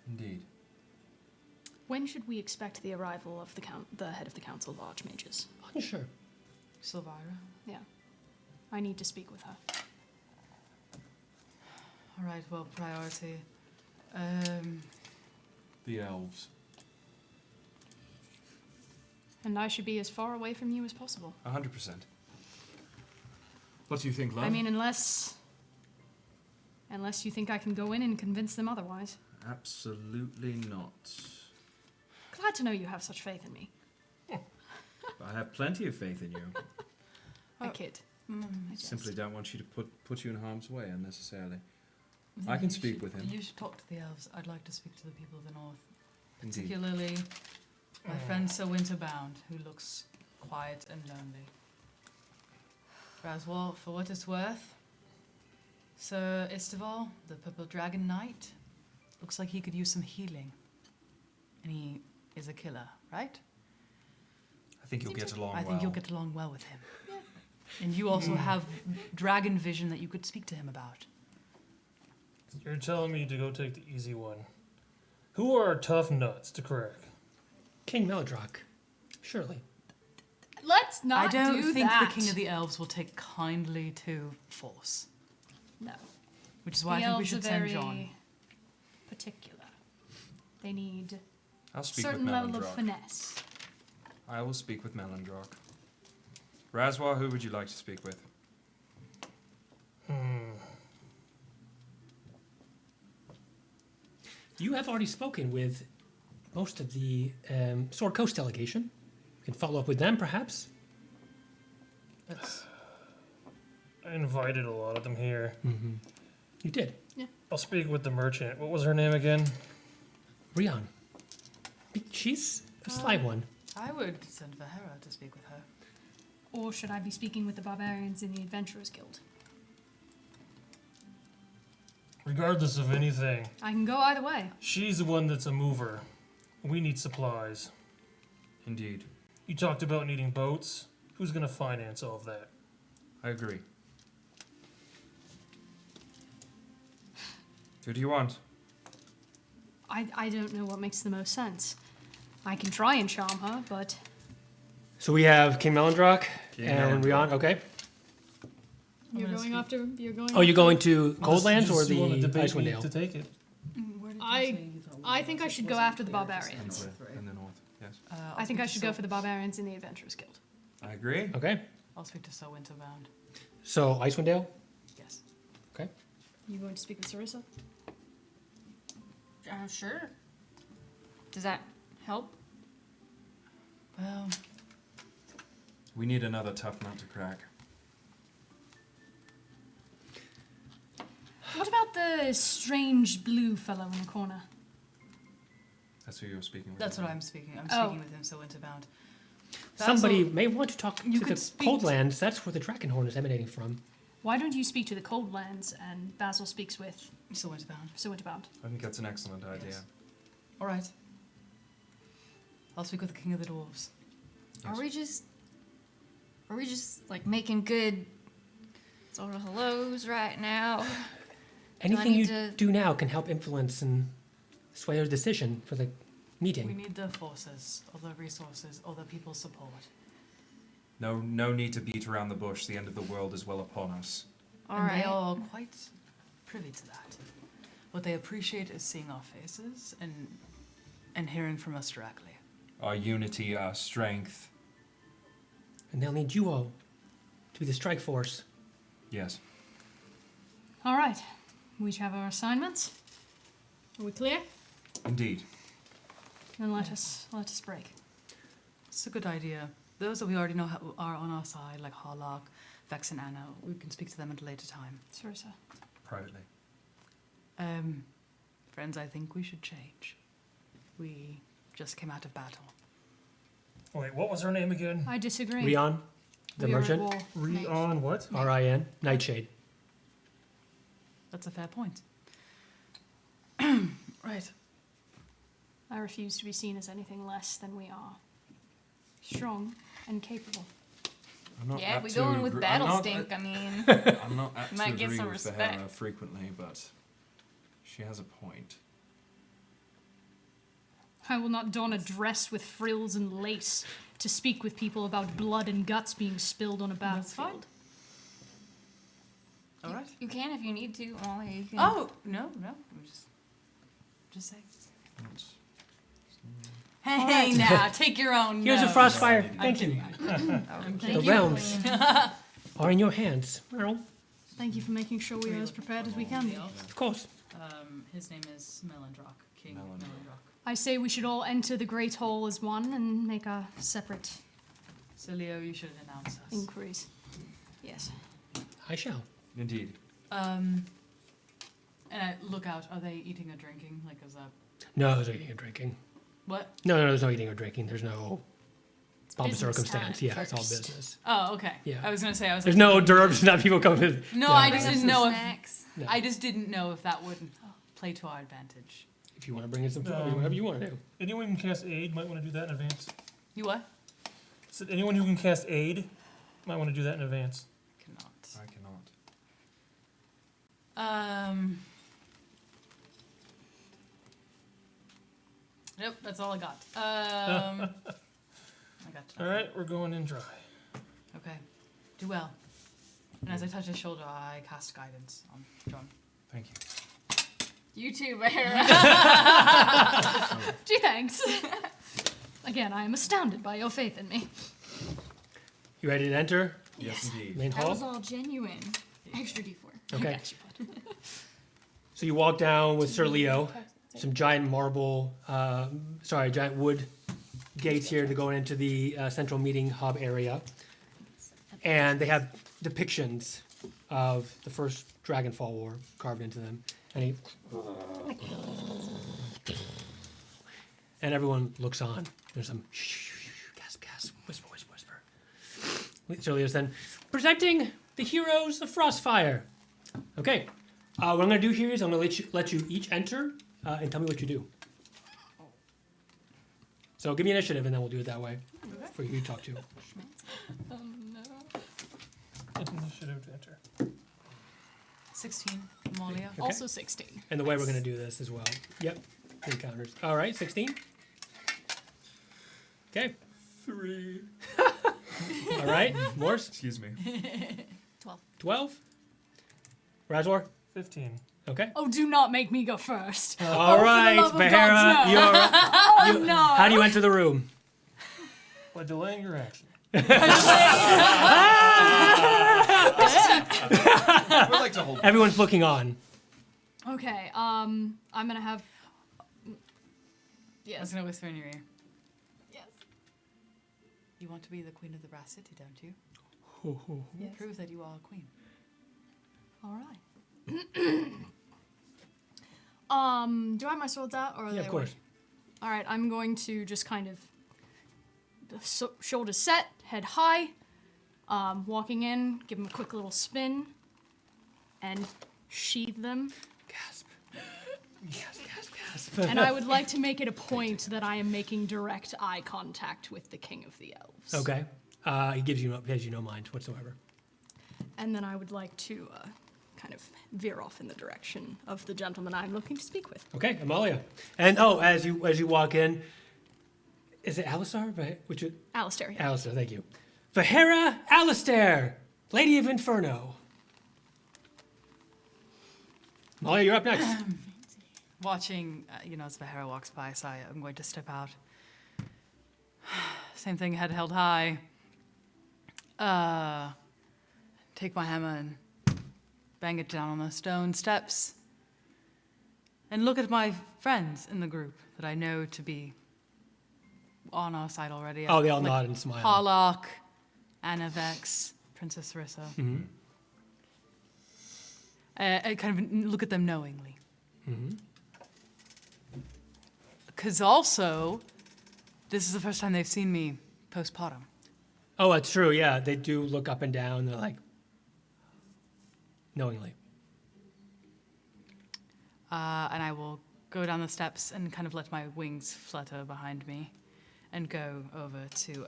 Speaker 2: Indeed.
Speaker 4: When should we expect the arrival of the head of the Council of Archmages?
Speaker 1: Unsure.
Speaker 3: Silvira.
Speaker 4: Yeah. I need to speak with her.
Speaker 3: All right, well, priority.
Speaker 2: The elves.
Speaker 4: And I should be as far away from you as possible.
Speaker 2: 100%. What do you think, love?
Speaker 4: I mean, unless you think I can go in and convince them otherwise.
Speaker 2: Absolutely not.
Speaker 4: Glad to know you have such faith in me.
Speaker 2: I have plenty of faith in you.
Speaker 4: I kid. I jest.
Speaker 2: Simply don't want you to put you in harm's way unnecessarily. I can speak with him.
Speaker 3: You should talk to the elves. I'd like to speak to the people of the north.
Speaker 2: Indeed.
Speaker 3: Particularly my friend Sir Winterbound, who looks quiet and lonely. Raswal, for what it's worth, Sir Istival, the Purple Dragon Knight, looks like he could use some healing. And he is a killer, right?
Speaker 2: I think you'll get along
Speaker 3: I
Speaker 2: well.
Speaker 3: think you'll get along well with him. And you also have dragon vision that you could speak to him about.
Speaker 6: You're telling me to go take the easy one. Who are tough nuts to crack?
Speaker 1: King Meladrock. Surely.
Speaker 4: Let's not
Speaker 3: I don't
Speaker 4: do
Speaker 3: think
Speaker 4: that.
Speaker 3: the King of the Elves will take kindly to force,
Speaker 4: No.
Speaker 3: which is why I
Speaker 4: the
Speaker 3: think we
Speaker 4: elves
Speaker 3: should
Speaker 4: are
Speaker 3: send
Speaker 4: very
Speaker 3: John.
Speaker 4: particular. They need
Speaker 2: I'll
Speaker 4: a
Speaker 2: speak
Speaker 4: certain
Speaker 2: with
Speaker 4: level of
Speaker 2: Melandrock.
Speaker 4: finesse.
Speaker 2: I will speak with Melandrock. Razwa, who would you like to speak with?
Speaker 1: You have already spoken with most of the Sword Coast delegation. You can follow up with them, perhaps.
Speaker 3: That's,
Speaker 6: I invited a lot of them here.
Speaker 1: Mm-hmm. You did.
Speaker 6: I'll speak with the merchant. What was her name again?
Speaker 1: Rian. She's a sly one.
Speaker 3: I would send Vahera to speak with her.
Speaker 4: Or should I be speaking with the barbarians in the Adventurers Guild?
Speaker 6: Regardless of anything,
Speaker 4: I can go either way.
Speaker 6: she's the one that's a mover. We need supplies.
Speaker 2: Indeed.
Speaker 6: You talked about needing boats. Who's going to finance all of that?
Speaker 2: I agree. Who do you want?
Speaker 4: I don't know what makes the most sense. I can try and charm her, but
Speaker 1: So we have King Melandrock
Speaker 2: King
Speaker 1: and
Speaker 2: Melandrock.
Speaker 1: Rian. Okay.
Speaker 4: you're
Speaker 3: gonna
Speaker 4: going after. You're going.
Speaker 1: Oh, you're going to
Speaker 6: Unless
Speaker 1: Coldlands
Speaker 6: you
Speaker 1: or
Speaker 6: just wanna
Speaker 1: the
Speaker 6: debate me
Speaker 1: Icewind
Speaker 6: to
Speaker 1: Dale?
Speaker 6: take it.
Speaker 4: I think I should go after the barbarians.
Speaker 2: In the north, yes.
Speaker 4: I think I should go for the barbarians in the Adventurers Guild.
Speaker 2: I agree.
Speaker 1: Okay.
Speaker 3: I'll speak to Sir Winterbound.
Speaker 1: So Icewind Dale.
Speaker 3: Yes.
Speaker 1: Okay.
Speaker 4: You going to speak with Sarissa?
Speaker 5: Sure. Does that help?
Speaker 3: Well,
Speaker 2: We need another tough nut to crack.
Speaker 4: What about the strange blue fellow in the corner?
Speaker 2: That's who you're speaking with.
Speaker 3: that's
Speaker 2: isn't
Speaker 3: what
Speaker 2: it?
Speaker 3: I'm speaking. I'm
Speaker 4: Oh.
Speaker 3: speaking with him, Sir Winterbound.
Speaker 1: Somebody may want to talk
Speaker 3: you
Speaker 1: to
Speaker 3: could
Speaker 1: the
Speaker 3: speak
Speaker 1: cold
Speaker 3: to-
Speaker 1: lands. That's where the dragon horn is emanating from.
Speaker 4: Why don't you speak to the cold lands and Basil speaks with
Speaker 3: So winterbound.
Speaker 4: Sir Winterbound?
Speaker 2: I think that's an excellent idea.
Speaker 3: Yes. All right. I'll speak with the king of the dwarves.
Speaker 5: Are we just like making good sort of hellos right now?
Speaker 1: Anything
Speaker 5: need
Speaker 1: you
Speaker 5: to-
Speaker 1: do now can help influence and sway your decision for the
Speaker 3: We
Speaker 1: meeting.
Speaker 3: need the forces, or the resources, or the people's support.
Speaker 2: No need to beat around the bush. The end of the world is well upon us.
Speaker 5: All
Speaker 3: And
Speaker 5: right.
Speaker 3: they are quite privy to that. What they appreciate is seeing our faces and hearing from us directly.
Speaker 2: Our unity, our strength.
Speaker 1: And they'll need you all to be the strike force.
Speaker 2: Yes.
Speaker 4: All right. We each have our assignments. Are we clear?
Speaker 2: Indeed.
Speaker 4: Then let us break.
Speaker 3: It's a good idea. Those that we already know are on our side, like Harlock, Vex, and Anna, we can speak to them at a later time.
Speaker 4: Sorry, sir.
Speaker 2: Privately.
Speaker 3: Friends, I think we should change. We just came out of battle.
Speaker 6: Wait, what was her name again?
Speaker 4: I disagree.
Speaker 1: Rion, the
Speaker 4: We are at
Speaker 1: merchant,
Speaker 4: war.
Speaker 6: Rion what?
Speaker 1: R-I-N, Nightshade.
Speaker 3: That's a fair point. Right.
Speaker 4: I refuse to be seen as anything less than we are. Strong and capable.
Speaker 2: I'm not
Speaker 5: Yeah,
Speaker 2: apt
Speaker 5: we
Speaker 2: to
Speaker 5: go in with
Speaker 2: agree-
Speaker 5: battle
Speaker 2: I'm not-
Speaker 5: stink. I mean,
Speaker 2: I'm not apt to
Speaker 5: Might get
Speaker 2: agree
Speaker 5: some
Speaker 2: with
Speaker 5: respect.
Speaker 2: Faerun frequently, but she has a point.
Speaker 4: I will not don a dress with frills and lace to speak with people about blood and guts being spilled on a
Speaker 3: That's fine.
Speaker 4: battlefield.
Speaker 3: All right.
Speaker 5: you can if you need to, Molly. You can.
Speaker 3: Oh, no. I'm just saying.
Speaker 2: That's-
Speaker 3: Hey, now, take your own
Speaker 1: Here's a
Speaker 3: notes.
Speaker 1: Frostfire.
Speaker 2: I'm
Speaker 1: Thank you.
Speaker 5: Thank
Speaker 1: The
Speaker 5: you,
Speaker 1: realms
Speaker 5: Queen.
Speaker 1: are in your hands. Earl,
Speaker 4: Thank you for making sure we are as prepared as we can be.
Speaker 1: of course.
Speaker 3: His name is Melendrock, King
Speaker 2: Melendrock.
Speaker 3: Melendrock.
Speaker 4: I say we should all enter the Great Hall as one and make our separate
Speaker 3: So, Leo, you should announce us.
Speaker 4: inquiries. Yes.
Speaker 1: I shall.
Speaker 2: Indeed.
Speaker 3: And look out, are they eating or drinking? Like, is that...
Speaker 1: No, there's no eating or drinking.
Speaker 3: What?
Speaker 1: No, there's no eating or drinking. There's no pomp of
Speaker 4: business
Speaker 1: circumstance.
Speaker 4: time
Speaker 1: Yeah, it's all
Speaker 4: first.
Speaker 1: business.
Speaker 3: Oh, okay.
Speaker 1: Yeah.
Speaker 3: I was going to say,
Speaker 1: There's no hors d'oeuvres, not people coming.
Speaker 3: No,
Speaker 1: Yeah.
Speaker 3: I
Speaker 5: Bring
Speaker 3: just
Speaker 5: up
Speaker 3: didn't
Speaker 5: some
Speaker 3: know if...
Speaker 5: snacks.
Speaker 1: No.
Speaker 3: I just didn't know if that would play to our advantage.
Speaker 1: If you want to bring in some food,
Speaker 6: Um,
Speaker 1: whatever you want to do.
Speaker 6: Anyone who can cast aid might want to do that in advance.
Speaker 3: You what?
Speaker 6: So anyone who can cast aid might want to do that in advance.
Speaker 3: Cannot.
Speaker 2: I cannot.
Speaker 3: Nope, that's all I got. I got
Speaker 6: All right, we're going in dry.
Speaker 3: Okay. Do well. And as I touch his shoulder, I cast guidance on John.
Speaker 2: Thank you.
Speaker 5: You too, Bear.
Speaker 4: Gee, thanks. Again, I am astounded by your faith in me.
Speaker 1: You ready to enter
Speaker 2: Yes, indeed.
Speaker 1: main
Speaker 5: That was
Speaker 1: hall?
Speaker 5: all genuine. Extra D4.
Speaker 1: Okay. So you walk down with Sir Leo. Some giant giant wood gates here to go into the central meeting hub area. And they have depictions of the first Dragonfall War carved into them. And everyone looks on. There's some gasp, whisper. Sir Leo's then presenting the heroes of Frostfire. Okay. What I'm going to do here is I'm going to let you each enter and tell me what you do. So give me initiative, and then we'll do it that way for you to talk to.
Speaker 6: Initiative to enter.
Speaker 3: 16, Malia.
Speaker 1: Okay.
Speaker 4: Also 16.
Speaker 1: And the way we're going to do this as well. Yep. Encounters. All right, 16. Okay.
Speaker 2: 3.
Speaker 1: All right. Morse,
Speaker 2: Excuse me.
Speaker 1: 12. Razor.
Speaker 6: 15.
Speaker 1: Okay.
Speaker 4: Oh, do not make me go first.
Speaker 1: All right,
Speaker 4: love of
Speaker 1: Bahara.
Speaker 4: gods, no.
Speaker 1: You're, how do you enter the room?
Speaker 6: By delaying your action.
Speaker 2: We'd like to hold.
Speaker 1: Everyone's looking on.
Speaker 4: Okay, I'm gonna have.
Speaker 3: I was
Speaker 4: Yes.
Speaker 3: going to whisper in your ear.
Speaker 4: Yes.
Speaker 3: You want to be the queen of the Brass City, don't you?
Speaker 4: Yes.
Speaker 3: Prove that you are a queen.
Speaker 4: All right. Do I have my swords out or are
Speaker 1: Yeah,
Speaker 4: they
Speaker 1: of
Speaker 4: away?
Speaker 1: course.
Speaker 4: All right, I'm going to just kind of shoulders set, head high, walking in, give them a quick little spin, and sheathe them.
Speaker 1: Gasp. Gasp, gasp, gasp.
Speaker 4: And I would like to make it a point that I am making direct eye contact with the King of the Elves.
Speaker 1: Okay. He gives you no mind whatsoever.
Speaker 4: And then I would like to kind of veer off in the direction of the gentleman I'm looking to speak with.
Speaker 1: Okay, Amalia. And as you walk in, is it Alistar? Which is
Speaker 4: Alistair, yeah.
Speaker 1: Alistair, thank you. Vahera Alistair, Lady of Inferno. Amalia, you're up next.
Speaker 3: Watching, as Vahera walks by, so I'm going to step out. Same thing, head held high. Take my hammer and bang it down on the stone steps. And look at my friends in the group that I know to be on our side already.
Speaker 1: Oh, they all nod and smile.
Speaker 3: Harlock, Anna Vex, Princess Sarissa.
Speaker 1: Mm-hmm.
Speaker 3: I kind of look at them knowingly. Because also, this is the first time they've seen me postpartum.
Speaker 1: Oh, that's true. Yeah, they do look up and down. They're like, knowingly.
Speaker 3: And I will go down the steps and kind of let my wings flutter behind me and go over to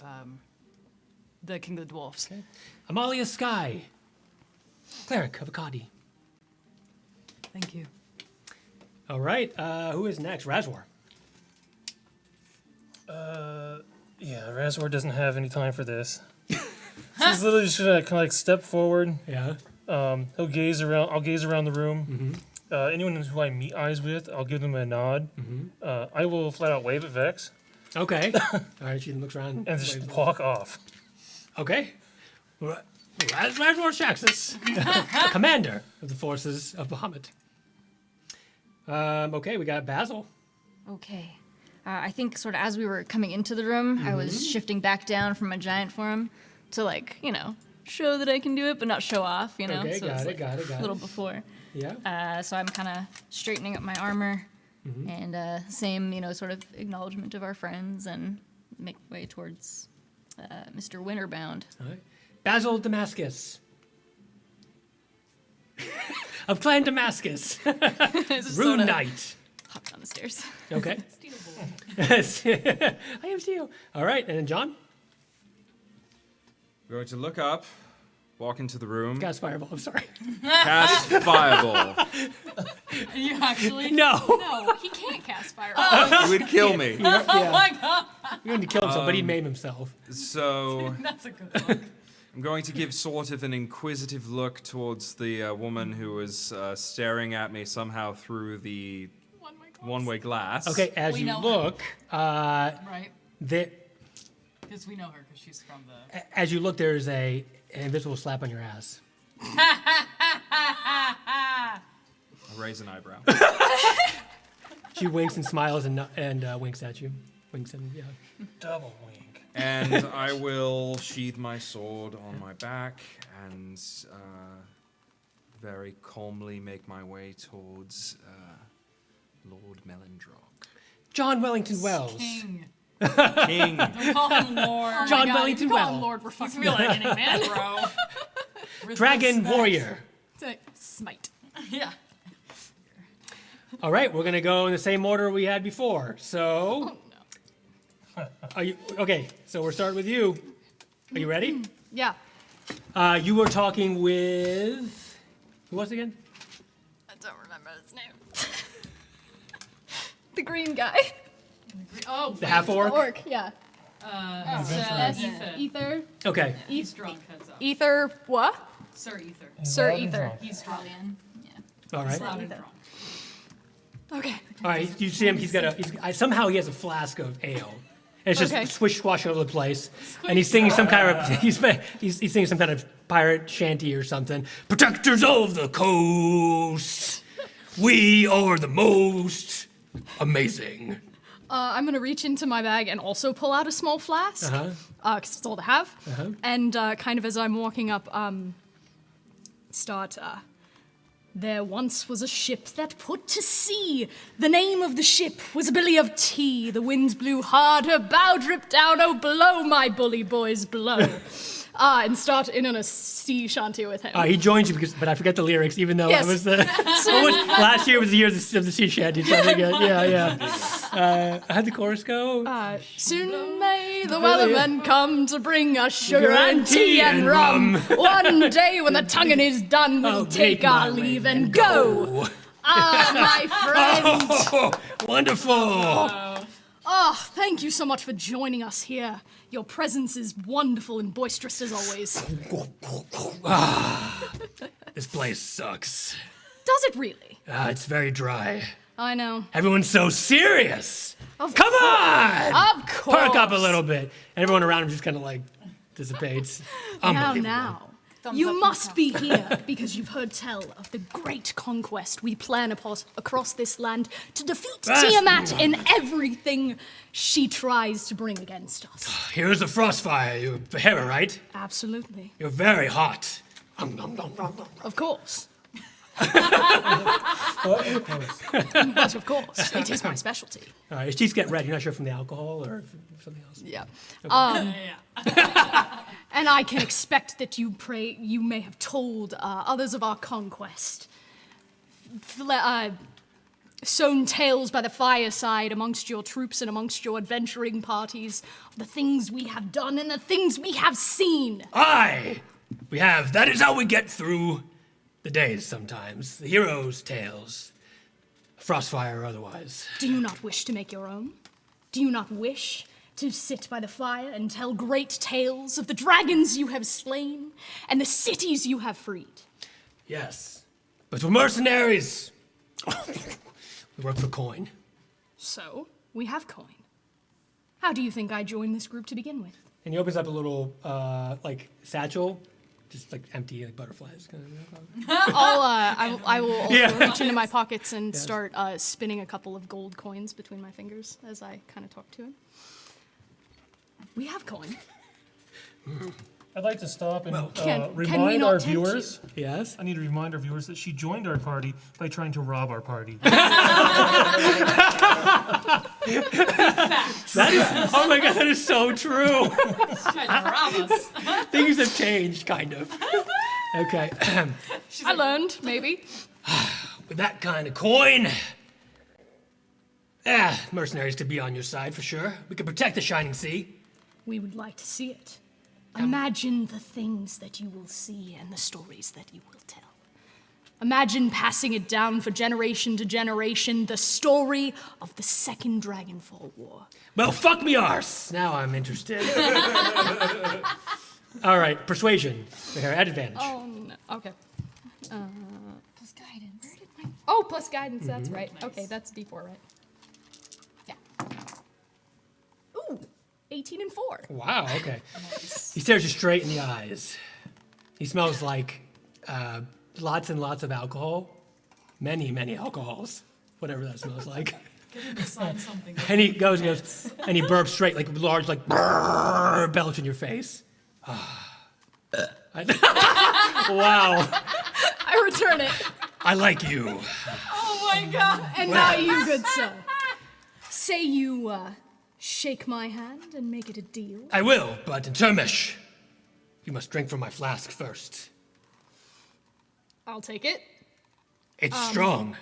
Speaker 3: the King of the Dwarfs.
Speaker 1: Okay. Amalia Sky, Cleric of Akkadi.
Speaker 3: Thank you.
Speaker 1: All right, who is next? Razwar.
Speaker 6: Yeah, Razor doesn't have any time for this. He's literally just gonna kind of like step forward.
Speaker 1: Yeah.
Speaker 6: He'll gaze around. I'll gaze around the room. Anyone who I meet eyes with, I'll give them a nod. I will flat out wave at Vex
Speaker 1: Okay. All right, she looks around.
Speaker 6: and just walk off.
Speaker 1: Okay. Razwar Shaxus, commander of the forces of Bahamut. Okay, we got Basil.
Speaker 5: Okay. I think sort of as we were coming into the room, I was shifting back down from my giant form to show that I can do it, but not show off,
Speaker 1: Okay,
Speaker 5: so
Speaker 1: got
Speaker 5: it's
Speaker 1: it, got it.
Speaker 5: a little before.
Speaker 1: Yeah.
Speaker 5: So I'm kind of straightening up my armor and same, sort of acknowledgement of our friends and make way towards Mr. Winterbound.
Speaker 1: All right. Basil Damascus. Of Clan Damascus. Rune Knight.
Speaker 5: Hop down the stairs.
Speaker 1: Okay. I am Steel. All right, and then John?
Speaker 2: I'm going to look up, walk into the room,
Speaker 1: Cast Fireball, I'm sorry.
Speaker 2: cast Fireball.
Speaker 3: You actually?
Speaker 1: No.
Speaker 4: No, he can't cast fireball.
Speaker 2: He would kill me.
Speaker 1: Yeah.
Speaker 3: Oh my god,
Speaker 1: You're going to kill himself, but he made himself.
Speaker 2: So
Speaker 3: that's a good look.
Speaker 2: I'm going to give sort of an inquisitive look towards the woman who was staring at me somehow through the one-way glass.
Speaker 1: Okay, as
Speaker 3: We
Speaker 1: you
Speaker 3: know her.
Speaker 1: look,
Speaker 3: Right? Because we know her because she's from the...
Speaker 1: as you look, there's an invisible slap on your ass.
Speaker 2: I raise an eyebrow.
Speaker 1: She winks and smiles and winks at you. Winks and, yeah.
Speaker 6: Double wink.
Speaker 2: And I will sheathe my sword on my back and very calmly make my way towards Lord Melindrock.
Speaker 1: John Wellington Wells.
Speaker 3: King.
Speaker 2: King.
Speaker 3: Don't call him Lord.
Speaker 1: John
Speaker 4: God,
Speaker 1: Wellington
Speaker 4: if you call him
Speaker 1: Wells.
Speaker 4: Lord, we're fucking
Speaker 3: Like any man, bro. With
Speaker 1: Dragon
Speaker 3: respect.
Speaker 1: Warrior.
Speaker 4: Smite.
Speaker 3: Yeah.
Speaker 1: All right, we're going to go in the same order we had before. So, are you okay? So we're starting with you. Are you ready?
Speaker 4: Yeah.
Speaker 1: You were talking with who was it again?
Speaker 4: I don't remember his name. The green guy.
Speaker 3: Oh,
Speaker 1: The half orc.
Speaker 4: Orc, yeah.
Speaker 3: Ether.
Speaker 4: Ether.
Speaker 1: Okay.
Speaker 3: He's drunk, heads up.
Speaker 4: Ether, what?
Speaker 3: Sir Ether.
Speaker 4: Sir
Speaker 6: Loud and
Speaker 4: Ether.
Speaker 6: drunk.
Speaker 3: He's drunk.
Speaker 1: All right.
Speaker 3: Loud and drunk.
Speaker 4: Okay.
Speaker 1: All right. You see him? He's got somehow he has a flask of ale. And it's just
Speaker 4: Okay.
Speaker 1: swish squash all over the place, and he's singing some kind of he's singing some kind of pirate shanty or something. Protectors of the coast, we are the most amazing.
Speaker 4: I'm gonna reach into my bag and also pull out a small flask, because it's all to have. And kind of as I'm walking up, start There once was a ship that put to sea. The name of the ship was a billy of tea. The winds blew hard, her bow dripped down. Oh, blow, my bully boys, blow. And start in on a sea shanty with him.
Speaker 1: He joins you, but I forget the lyrics, even though
Speaker 4: Yes.
Speaker 1: it was the... last year was the year of the sea shanty. So I forget. Yeah. How'd the chorus go?
Speaker 4: Soon may the wellerman come to bring us sugar
Speaker 1: Sugar
Speaker 4: and tea and rum. One day when the tonguing is done, we'll
Speaker 1: I'll
Speaker 4: take
Speaker 1: my
Speaker 4: our leave
Speaker 1: leave
Speaker 4: and go. My friend.
Speaker 1: Oh, wonderful.
Speaker 4: Oh, thank you so much for joining us here. Your presence is wonderful and boisterous as always.
Speaker 1: This place sucks.
Speaker 4: Does it really?
Speaker 1: It's very dry.
Speaker 4: I know.
Speaker 1: Everyone's so serious.
Speaker 4: Of
Speaker 1: Come on!
Speaker 4: Of course.
Speaker 1: Perk up a little bit. Everyone around him just kind of like dissipates. Unbelievable.
Speaker 4: You must be here because you've heard tell of the great conquest we plan across this land to defeat Tiamat in everything she tries to bring against us.
Speaker 1: Here's the Frostfire. You're Hera, right?
Speaker 4: Absolutely.
Speaker 1: You're very hot.
Speaker 4: Of course.
Speaker 6: Of course.
Speaker 4: But of course, it is my specialty.
Speaker 1: All right, she's getting red. You're not sure from the alcohol or something else?
Speaker 4: Yeah. And I can expect that you may have told others of our conquest. Sown tales by the fireside amongst your troops and amongst your adventuring parties of the things we have done and the things we have seen.
Speaker 1: Aye! We have. That is how we get through the days sometimes. The heroes' tales. Frostfire or otherwise.
Speaker 4: Do you not wish to make your own? Do you not wish to sit by the fire and tell great tales of the dragons you have slain and the cities you have freed?
Speaker 1: Yes. But we're mercenaries. We work for coin.
Speaker 4: So, we have coin. How do you think I joined this group to begin with?
Speaker 1: And he opens up a little, satchel. Just like empty like butterflies.
Speaker 4: I will also
Speaker 1: Yeah.
Speaker 4: reach into my pockets and start spinning a couple of gold coins between my fingers as I kind of talk to him. We have coin.
Speaker 6: I'd like to stop and
Speaker 4: Can we
Speaker 6: remind
Speaker 4: not
Speaker 6: our
Speaker 4: tempt
Speaker 6: viewers.
Speaker 1: Yes?
Speaker 6: I need to remind our viewers that she joined our party by trying to rob our party.
Speaker 1: That is, oh my god, that is so true.
Speaker 3: Tried to rob us.
Speaker 1: Things have changed, kind of. Okay.
Speaker 4: I learned, maybe.
Speaker 1: With that kind of coin. Mercenaries could be on your side for sure. We could protect the Shining Sea.
Speaker 4: We would like to see it. Imagine the things that you will see and the stories that you will tell. Imagine passing it down for generation to generation, the story of the Second Dragonfall War.
Speaker 1: Well, fuck me arse. Now I'm interested. All right, persuasion. Here, at advantage.
Speaker 4: Oh, no. Okay.
Speaker 5: Plus guidance.
Speaker 4: Oh, plus guidance, that's right.
Speaker 3: Nice.
Speaker 4: Okay, that's D4, right? Yeah. Ooh, 18 and 4.
Speaker 1: Wow, okay. He stares you straight in the eyes. He smells like lots and lots of alcohol. Many, many alcohols. Whatever that smells like.
Speaker 3: Get him to sign something.
Speaker 1: And he goes, and he burps straight, like large, like belch in your face. Wow.
Speaker 4: I return it.
Speaker 1: I like you.
Speaker 3: Oh my god.
Speaker 4: And now you, good sir. Say you shake my hand and make it a deal.
Speaker 1: I will, but in Termish, you must drink from my flask first.
Speaker 4: I'll take it.
Speaker 1: It's strong.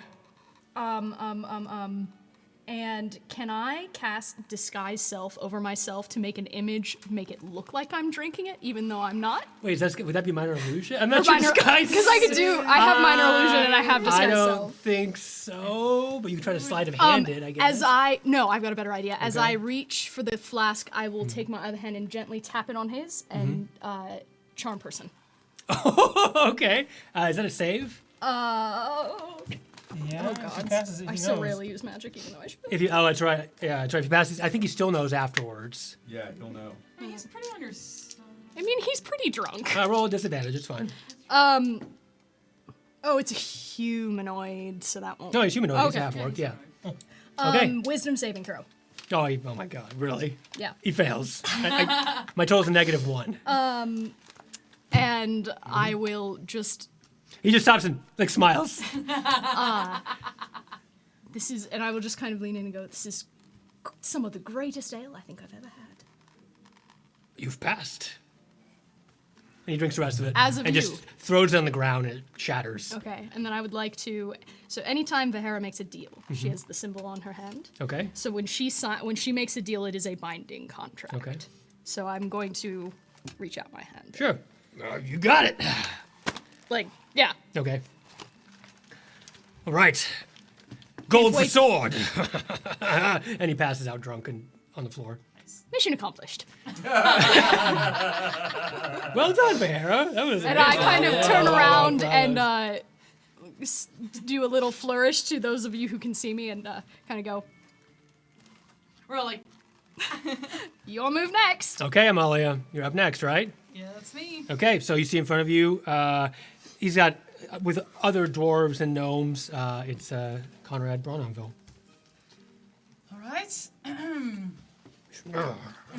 Speaker 4: And can I cast Disguise Self over myself to make an image, make it look like I'm drinking it, even though I'm not?
Speaker 1: Wait, would that be minor illusion? I'm not sure disguise.
Speaker 4: Because I have minor illusion and I have
Speaker 1: I
Speaker 4: Disguise
Speaker 1: don't
Speaker 4: Self.
Speaker 1: think so, but you can try to sleight of hand it, I guess.
Speaker 4: I've got a better idea. As I reach for the flask, I will take my other hand and gently tap it on his and charm person.
Speaker 1: Okay. Is that a save?
Speaker 6: Yeah, if he passes it, he
Speaker 4: I
Speaker 6: knows.
Speaker 4: so rarely use magic, even though I should.
Speaker 1: That's right. Yeah, that's right. If he passes, I think he still knows afterwards.
Speaker 7: Yeah, you'll know.
Speaker 3: He's pretty on your side.
Speaker 4: I mean, he's pretty drunk.
Speaker 1: Roll a disadvantage. It's fine.
Speaker 4: Oh, it's a humanoid, so that won't.
Speaker 1: No, he's humanoid. He's
Speaker 4: Okay.
Speaker 1: half orc. Yeah. Okay.
Speaker 4: Wisdom saving throw.
Speaker 1: Oh my God! Really?
Speaker 4: Yeah.
Speaker 1: He fails. My total's a -1.
Speaker 4: And I will just
Speaker 1: He just stops and like smiles.
Speaker 4: This is, and I will just kind of lean in and go, this is some of the greatest ale I think I've ever had.
Speaker 1: You've passed. And he drinks the rest of it.
Speaker 4: As of
Speaker 1: and
Speaker 4: you.
Speaker 1: just throws it on the ground and it shatters.
Speaker 4: Okay, and then I would like to, so anytime Vahera makes a deal, she has the symbol on her hand.
Speaker 1: Okay.
Speaker 4: So when she makes a deal, it is a binding contract.
Speaker 1: Okay.
Speaker 4: So I'm going to reach out my hand.
Speaker 1: Sure. You got it.
Speaker 4: Like, yeah.
Speaker 1: Okay. All right. Gold for
Speaker 4: Wait.
Speaker 1: sword. And he passes out drunk and on the floor.
Speaker 4: Mission accomplished.
Speaker 1: Well done, Vahera. That was.
Speaker 4: And I kind of turn around
Speaker 1: proud
Speaker 4: and do a little flourish to those of you who can see me and kind of go,
Speaker 3: We're all like,
Speaker 4: your move next.
Speaker 1: Okay, Amalia, you're up next, right?
Speaker 3: yeah, that's me.
Speaker 1: Okay, so you see in front of you, he's got with other dwarves and gnomes. It's Conrad Brononville.
Speaker 3: All right. And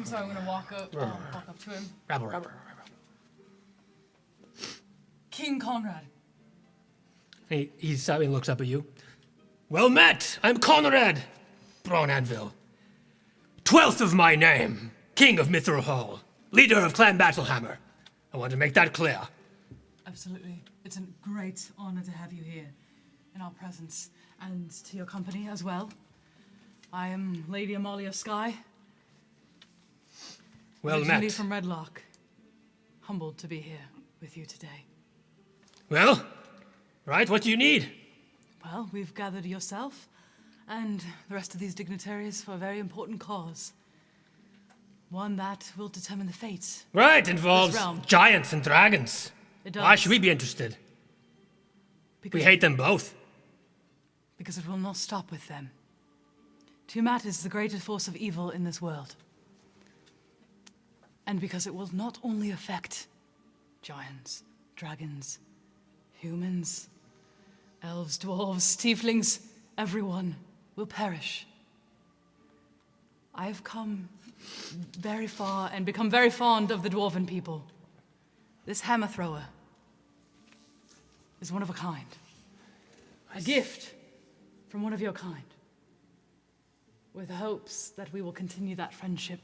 Speaker 3: so I'm gonna walk up to him.
Speaker 1: Rabble, rabble, rabble.
Speaker 3: King Conrad.
Speaker 1: And he looks up at you. Well met! I'm Conrad Brononville. 12th of my name, King of Mithril Hall, leader of Clan Battlehammer. I want to make that clear.
Speaker 3: Absolutely. It's a great honor to have you here in our presence and to your company as well. I am Lady Amalia Sky,
Speaker 1: Well
Speaker 3: originally
Speaker 1: met.
Speaker 3: from Redlock. Humbled to be here with you today.
Speaker 1: Well, right, what do you need?
Speaker 3: Well, we've gathered yourself and the rest of these dignitaries for a very important cause. One that will determine the fate.
Speaker 1: Right, involves
Speaker 3: realm.
Speaker 1: giants and dragons.
Speaker 3: It does.
Speaker 1: Why should we be interested?
Speaker 3: Because,
Speaker 1: We hate them both.
Speaker 3: because it will not stop with them. Tiamat is the greatest force of evil in this world. And because it will not only affect giants, dragons, humans, elves, dwarves, tieflings, everyone will perish. I have come very far and become very fond of the dwarven people. This hammer thrower is one of a kind. A gift from one of your kind. With hopes that we will continue that friendship.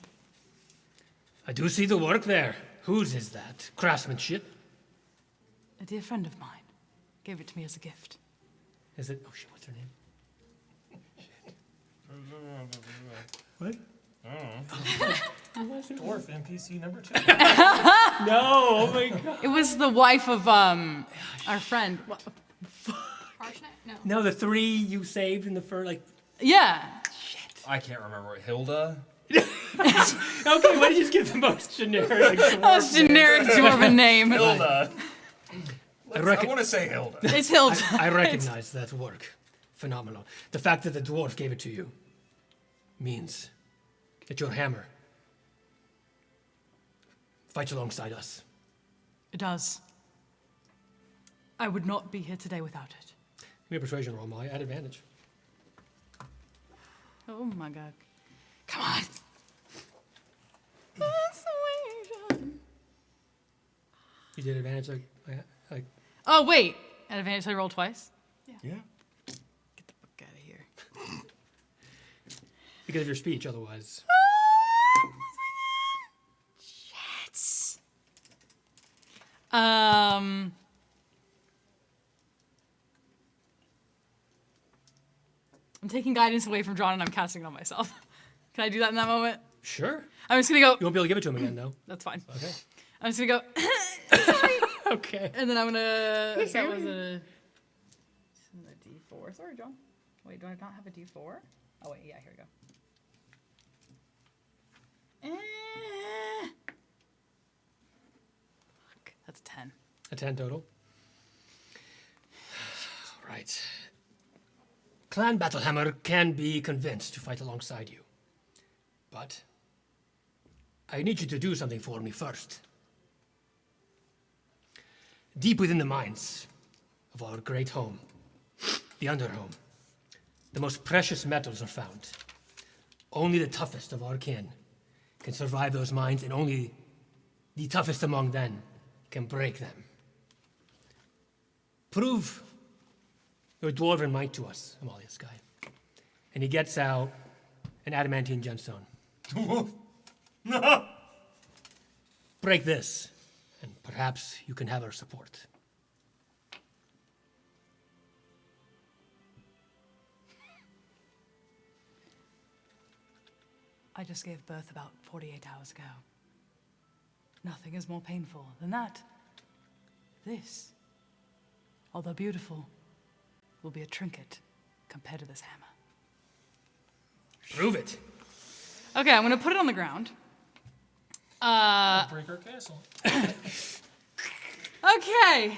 Speaker 1: I do see the work there. Whose is that? Craftsmanship?
Speaker 3: A dear friend of mine gave it to me as a gift.
Speaker 1: Is it? Oh shit, what's her name? What?
Speaker 6: Dwarf NPC number 2.
Speaker 1: No, oh my god.
Speaker 3: It was the wife of our friend.
Speaker 4: Harshnett? No.
Speaker 1: No, the 3 you saved in the first, like.
Speaker 3: Yeah.
Speaker 2: I can't remember it. Hilda?
Speaker 1: Okay, why did you just give the most generic?
Speaker 3: Most generic dwarven name.
Speaker 2: Hilda.
Speaker 1: I
Speaker 2: I want to say Hilda.
Speaker 3: It's Hilda.
Speaker 1: I recognize that work. Phenomenal. The fact that the dwarf gave it to you means that your hammer fights alongside us.
Speaker 3: It does. I would not be here today without it.
Speaker 1: Give me a persuasion roll, Molly. At advantage.
Speaker 3: Oh my god. Come on. Persuasion.
Speaker 1: You did advantage, like
Speaker 3: Oh, wait. At advantage, I roll twice?
Speaker 2: Yeah.
Speaker 3: Get the fuck out of here.
Speaker 1: because of your speech. Otherwise,
Speaker 3: Shit. I'm taking guidance away from John and I'm casting it on myself. Can I do that in that moment?
Speaker 1: sure.
Speaker 3: I'm just gonna go.
Speaker 1: You won't be able to give it to him again, though.
Speaker 3: That's fine.
Speaker 1: Okay.
Speaker 3: I'm just gonna go.
Speaker 1: Okay.
Speaker 3: And then I'm gonna. So that was a D4. Sorry, John. Wait, do I not have a D4? Oh wait, yeah, here we go. Fuck, that's a 10.
Speaker 1: A 10 total. Right. Clan Battlehammer can be convinced to fight alongside you. But I need you to do something for me first. Deep within the mines of our great home, the Underhome, the most precious metals are found. Only the toughest of our kin can survive those mines, and only the toughest among them can break them. Prove your dwarven might to us, Amalia Sky. And he gets out an adamantine gemstone. Break this, and perhaps you can have our support.
Speaker 3: I just gave birth about 48 hours ago. Nothing is more painful than that. This, although beautiful, will be a trinket compared to this hammer.
Speaker 1: Prove it.
Speaker 3: Okay, I'm gonna put it on the ground.
Speaker 6: Break our castle.
Speaker 3: Okay.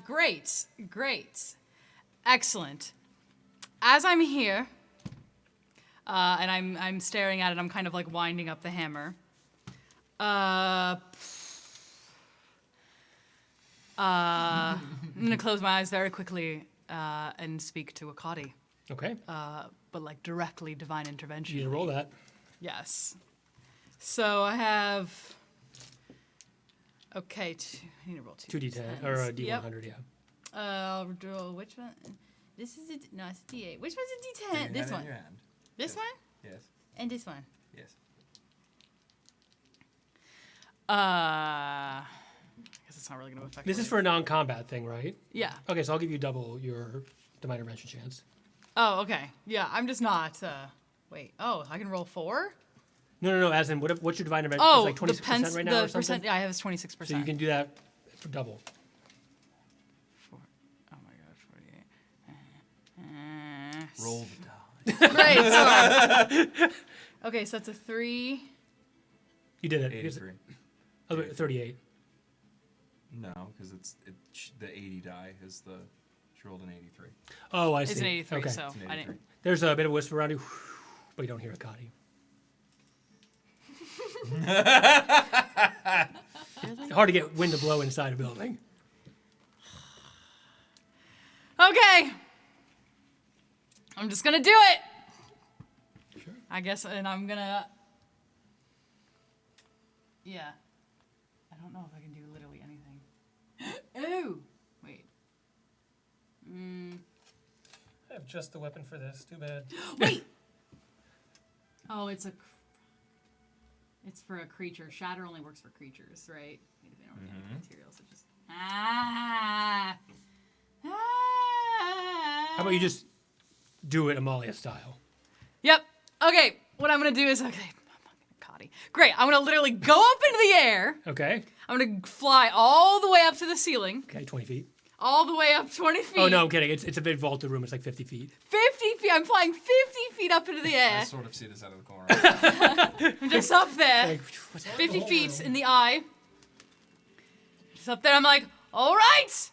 Speaker 3: Great. Excellent. As I'm here, and I'm staring at it, I'm kind of like winding up the hammer. I'm gonna close my eyes very quickly and speak to Akadi,
Speaker 1: Okay.
Speaker 3: but like directly divine intervention.
Speaker 1: You need to roll that.
Speaker 3: Yes. So I have. Okay, I need to roll
Speaker 1: 2d10 or a d100, yeah.
Speaker 3: I'll roll which one? This is no, it's a d8. Which one's a d10? This one. This one?
Speaker 2: Yes.
Speaker 3: And this one.
Speaker 2: Yes.
Speaker 3: I guess it's not really going to affect.
Speaker 1: This is for a non-combat thing, right?
Speaker 3: Yeah.
Speaker 1: Okay, so I'll give you double your divine intervention chance.
Speaker 3: Oh, okay. Yeah, I'm just not. Wait. Oh, I can roll 4.
Speaker 1: No. As in, what's your divine intervention?
Speaker 3: Oh,
Speaker 1: It's like 26% right now or
Speaker 3: the
Speaker 1: something?
Speaker 3: percent. Yeah, I have is 26%.
Speaker 1: So you can do that for double.
Speaker 3: Oh my god, 48.
Speaker 2: Roll the die.
Speaker 3: Great. So, okay, so that's a 3.
Speaker 1: You did it.
Speaker 2: 83.
Speaker 1: Oh, wait, 38.
Speaker 2: No, because the 80 die is the. She rolled an 83.
Speaker 1: Oh, I see.
Speaker 3: It's an 83,
Speaker 1: Okay.
Speaker 3: so
Speaker 2: It's an
Speaker 3: I
Speaker 2: 83.
Speaker 3: didn't.
Speaker 1: There's a bit of a whisper around you, but you don't hear a Akadi. Hard to get wind to blow inside a building.
Speaker 3: Okay. I'm just gonna do it.
Speaker 1: Sure.
Speaker 3: I guess, and I'm gonna. Yeah. I don't know if I can do literally anything. Ooh. Wait.
Speaker 6: I have just the weapon for this. Too bad.
Speaker 3: Wait. Oh, it's for a creature. Shatter only works for creatures, right? They don't get any materials. So just.
Speaker 1: How about you just do it Amalia style?
Speaker 3: Yep. Okay. What I'm gonna do is Great. I'm gonna literally go up into the air.
Speaker 1: Okay.
Speaker 3: I'm gonna fly all the way up to the ceiling.
Speaker 1: Okay, 20 feet.
Speaker 3: All the way up 20 feet.
Speaker 1: Oh, no, I'm kidding. It's a big vaulted room. It's like 50 feet.
Speaker 3: 50 feet. I'm flying 50 feet up into the
Speaker 2: I
Speaker 3: air.
Speaker 2: sort of see this out of the corner.
Speaker 3: I'm just up there.
Speaker 1: Like, what's that?
Speaker 3: 50 feet in the eye. Just up there. I'm like, all right.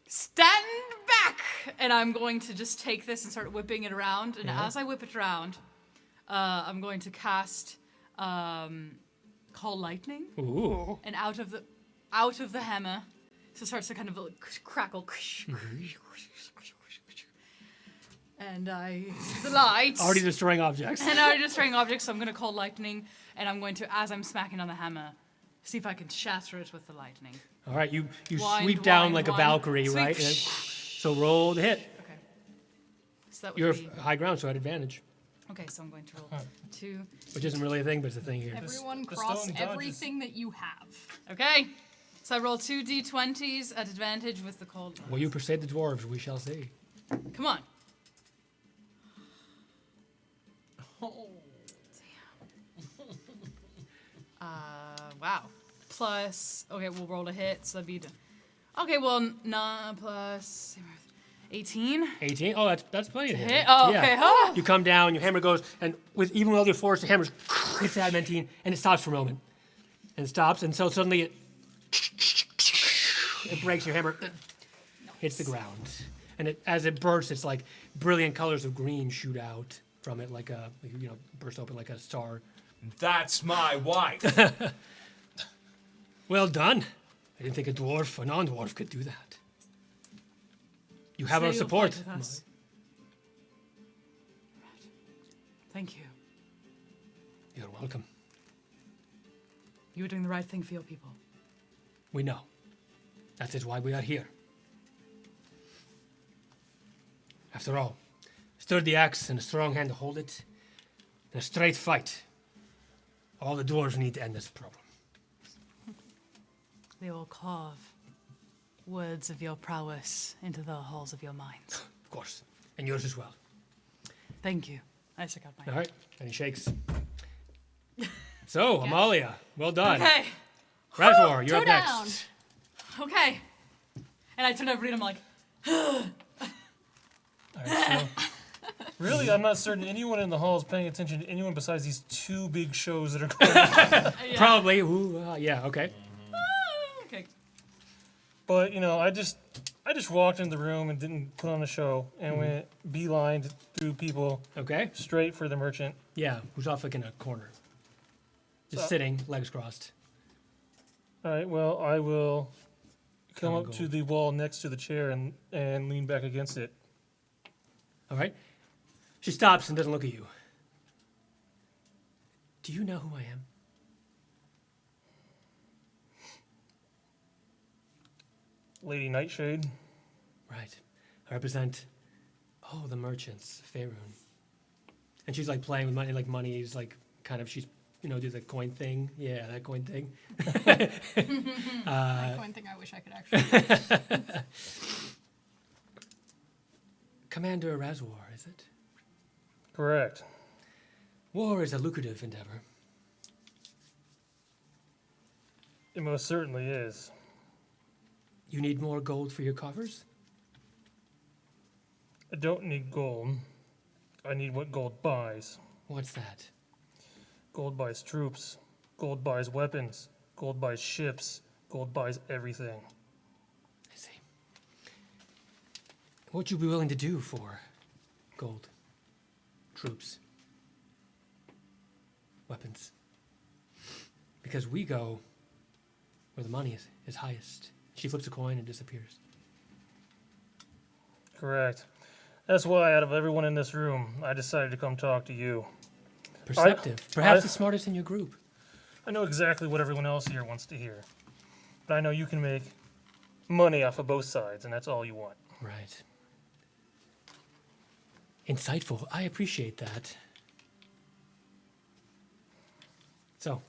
Speaker 3: Stand back. And I'm going to just take this and start whipping it around. And as I whip it around, I'm going to cast Call Lightning.
Speaker 1: Ooh.
Speaker 3: And out of the hammer, so it starts to kind of crackle. And the light.
Speaker 1: Already destroying objects.
Speaker 3: And already destroying objects, so I'm going to call lightning, and I'm going to, as I'm smacking on the hammer, see if I can shatter it with the lightning.
Speaker 1: All right, you
Speaker 3: Wind,
Speaker 1: sweep down
Speaker 3: wind,
Speaker 1: like a
Speaker 3: wind.
Speaker 1: Valkyrie,
Speaker 3: Sweep.
Speaker 1: right? And then, so roll the hit.
Speaker 3: Okay. So that would
Speaker 1: You're
Speaker 3: be...
Speaker 1: high ground, so at advantage.
Speaker 3: Okay, so I'm going to roll 2.
Speaker 1: Which isn't really a thing, but it's a thing here.
Speaker 4: Everyone
Speaker 6: the
Speaker 4: cross
Speaker 6: stone dodges.
Speaker 4: everything that you have.
Speaker 3: Okay. So I roll 2 d20s at advantage with the cold.
Speaker 1: Will you persuade the dwarves? We shall see.
Speaker 3: Come on. Wow. Plus, okay, we'll roll a hit, so that'd be... Okay, well, 9 plus 18.
Speaker 1: 18? Oh, that's plenty of
Speaker 3: Hit? Oh, okay. Oh.
Speaker 1: You come down, your hammer goes, and even with all your force, the hammer hits the adamantine, and it stops for a moment. And it stops, and so suddenly it breaks, your hammer hits the ground. And as it bursts, it's like brilliant colors of green shoot out from it, like burst open like a star.
Speaker 2: That's my wife.
Speaker 1: Well done. I didn't think a dwarf, a non-dwarf, could do that. You have
Speaker 3: So
Speaker 1: our
Speaker 3: you'll
Speaker 1: support.
Speaker 3: fight with us. Thank you.
Speaker 1: You're welcome.
Speaker 3: You were doing the right thing for your people.
Speaker 1: We know. That is why we are here. After all, stir the axe and a strong hand to hold it. In a straight fight. All the dwarves need to end this problem.
Speaker 3: They will carve words of your prowess into the halls of your minds.
Speaker 1: Of course. And yours as well.
Speaker 3: Thank you. I stick out my
Speaker 1: All right. And he shakes. So, Amalia, well done.
Speaker 3: Okay.
Speaker 1: Razor, you're
Speaker 5: Toe
Speaker 1: up
Speaker 5: down.
Speaker 1: next.
Speaker 3: Okay. And I turn over to him like,
Speaker 6: All right, so really, I'm not certain anyone in the hall is paying attention to anyone besides these two big shows that are going on.
Speaker 3: yeah.
Speaker 1: Probably. Ooh, yeah, okay.
Speaker 3: Okay.
Speaker 6: But I just walked in the room and didn't put on a show and went beeline through people
Speaker 1: Okay.
Speaker 6: straight for the merchant.
Speaker 1: Yeah, who's off like in a corner. Just
Speaker 6: So-
Speaker 1: sitting, legs crossed.
Speaker 6: All right, well, I will come
Speaker 1: Common
Speaker 6: up to
Speaker 1: gold.
Speaker 6: the wall next to the chair and lean back against it.
Speaker 1: All right. She stops and doesn't look at you. Do you know who I am?
Speaker 6: Lady Nightshade.
Speaker 1: Right. I represent, the merchants, Faerun. And she's like playing with money, like money is like kind of, she's, do the coin thing. Yeah, that coin thing.
Speaker 4: One thing I wish I could actually.
Speaker 1: Commander Razwar, is it?
Speaker 6: Correct.
Speaker 1: War is a lucrative endeavor.
Speaker 6: It most certainly is.
Speaker 1: You need more gold for your coffers?
Speaker 6: I don't need gold. I need what gold buys.
Speaker 1: What's that?
Speaker 6: Gold buys troops. Gold buys weapons. Gold buys ships. Gold buys everything.
Speaker 1: I see. What would you be willing to do for gold? Troops? Weapons? Because we go where the money is highest. She flips a coin and disappears.
Speaker 6: Correct. That's why, out of everyone in this room, I decided to come talk to you.
Speaker 1: Perceptive. Perhaps
Speaker 6: I-
Speaker 1: the smartest in your group.
Speaker 6: I know exactly what everyone else here wants to hear. But I know you can make money off of both sides, and that's all you want.
Speaker 1: Right. Insightful. I appreciate that. So,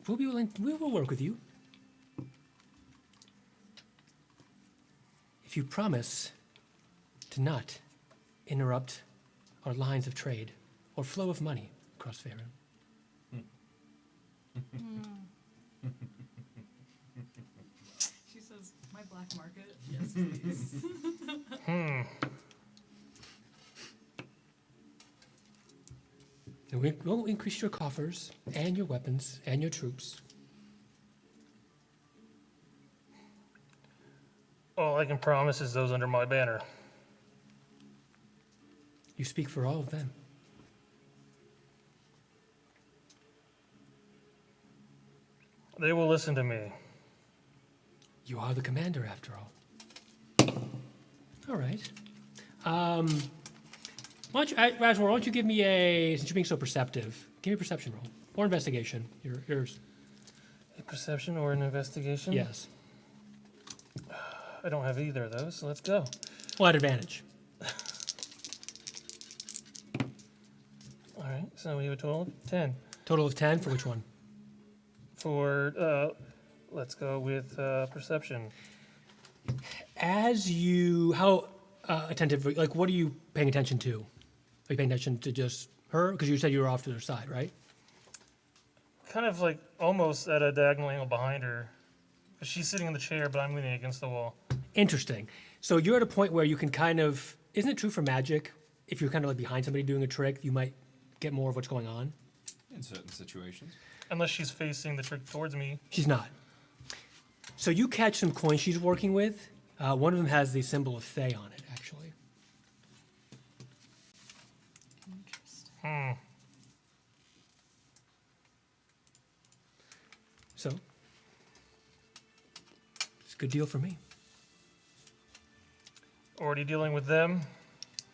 Speaker 1: we will work with you. If you promise to not interrupt our lines of trade or flow of money across Faerun.
Speaker 3: She says, my black market? Yes, please.
Speaker 1: And we will increase your coffers and your weapons and your troops.
Speaker 6: All I can promise is those under my banner.
Speaker 1: You speak for all of them.
Speaker 6: They will listen to me.
Speaker 1: You are the commander, after all. All right. Why don't you, Razwar, why don't you give me since you're being so perceptive, give me a perception roll. Or investigation. Yours.
Speaker 6: A perception or an investigation?
Speaker 1: Yes.
Speaker 6: I don't have either of those, so let's go.
Speaker 1: Well, at advantage.
Speaker 6: All right, so we have a total of 10.
Speaker 1: Total of 10 for which one?
Speaker 6: For, let's go with perception.
Speaker 1: How attentive, like what are you paying attention to? Are you paying attention to just her? Because you said you were off to the side, right?
Speaker 6: Kind of like almost at a diagonal angle behind her. She's sitting in the chair, but I'm leaning against the wall.
Speaker 1: Interesting. So you're at a point where you can kind of, isn't it true for magic? If you're kind of like behind somebody doing a trick, you might get more of what's going on.
Speaker 2: In certain situations.
Speaker 6: Unless she's facing the trick towards me.
Speaker 1: She's not. So you catch some coins she's working with. One of them has the symbol of Thay on it, actually.
Speaker 6: Hmm.
Speaker 1: So, it's a good deal for me.
Speaker 6: Already dealing with them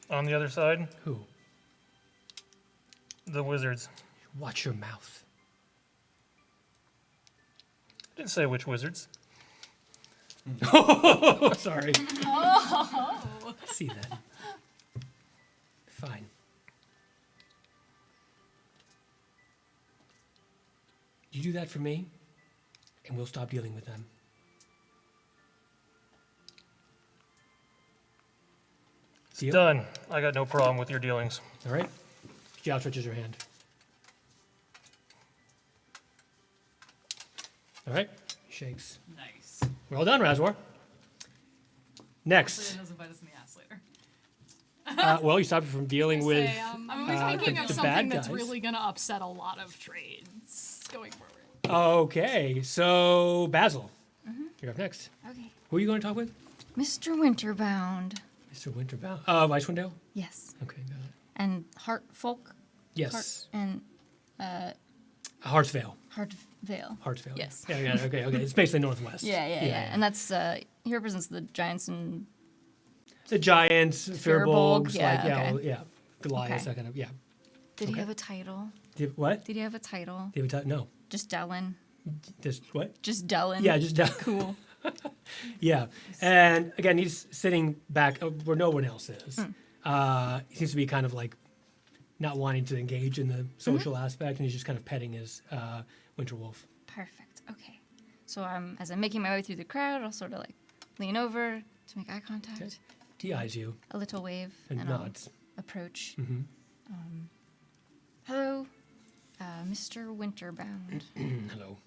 Speaker 6: on the other side.
Speaker 1: Who?
Speaker 6: The wizards.
Speaker 1: Watch your mouth.
Speaker 6: Didn't say which wizards.
Speaker 1: Oh, sorry. I see that. Fine. You do that for me, and we'll stop dealing with them.
Speaker 6: It's
Speaker 1: Deal?
Speaker 6: done. I got no problem with your dealings.
Speaker 1: All right? She outstretches her hand. All right? Shakes.
Speaker 3: Nice.
Speaker 1: We're all done, Razwar.
Speaker 3: Hopefully
Speaker 1: Next.
Speaker 3: it doesn't bite us in the ass later.
Speaker 1: Well, you stopped from dealing with.
Speaker 4: I'm
Speaker 1: the-
Speaker 4: thinking of
Speaker 1: the
Speaker 4: something
Speaker 1: bad
Speaker 4: that's
Speaker 1: guys.
Speaker 4: really going to upset a lot of trades going forward.
Speaker 1: Okay, so Basil, you're up next.
Speaker 5: Okay.
Speaker 1: Who are you going to talk with?
Speaker 5: Mr. Winterbound.
Speaker 1: Mr. Winterbound. Icewind Dale?
Speaker 5: Yes.
Speaker 1: Okay, got it.
Speaker 5: And Heartfolk.
Speaker 1: Yes.
Speaker 5: And
Speaker 1: Heartsvale.
Speaker 5: Heartvale.
Speaker 1: Heartsvale.
Speaker 5: Yes.
Speaker 1: Yeah, yeah, okay. It's basically northwest.
Speaker 5: Yeah. And that's he represents the giants and
Speaker 1: The giants,
Speaker 5: Firbolg,
Speaker 1: Firbolgs,
Speaker 5: yeah, okay.
Speaker 1: Goliath,
Speaker 5: Okay.
Speaker 1: that kind of, yeah.
Speaker 5: did he
Speaker 1: Okay.
Speaker 5: have a title?
Speaker 1: What?
Speaker 5: Did he have a title?
Speaker 1: No.
Speaker 5: Just Dellen.
Speaker 1: Just what?
Speaker 5: Just Dellen.
Speaker 1: Yeah, just
Speaker 5: Cool.
Speaker 1: yeah. And again, he's sitting back where no one else is. He seems to be kind of like not wanting to engage in the social aspect, and he's just kind of petting his winter wolf.
Speaker 5: Perfect. Okay. So as I'm making my way through the crowd, I'll sort of like lean over to make eye contact.
Speaker 1: Okay. He eyes you
Speaker 5: A little wave
Speaker 1: and
Speaker 5: I'll
Speaker 1: nods.
Speaker 5: approach.
Speaker 1: Mm-hmm.
Speaker 5: Hello, Mr. Winterbound.
Speaker 1: Hello.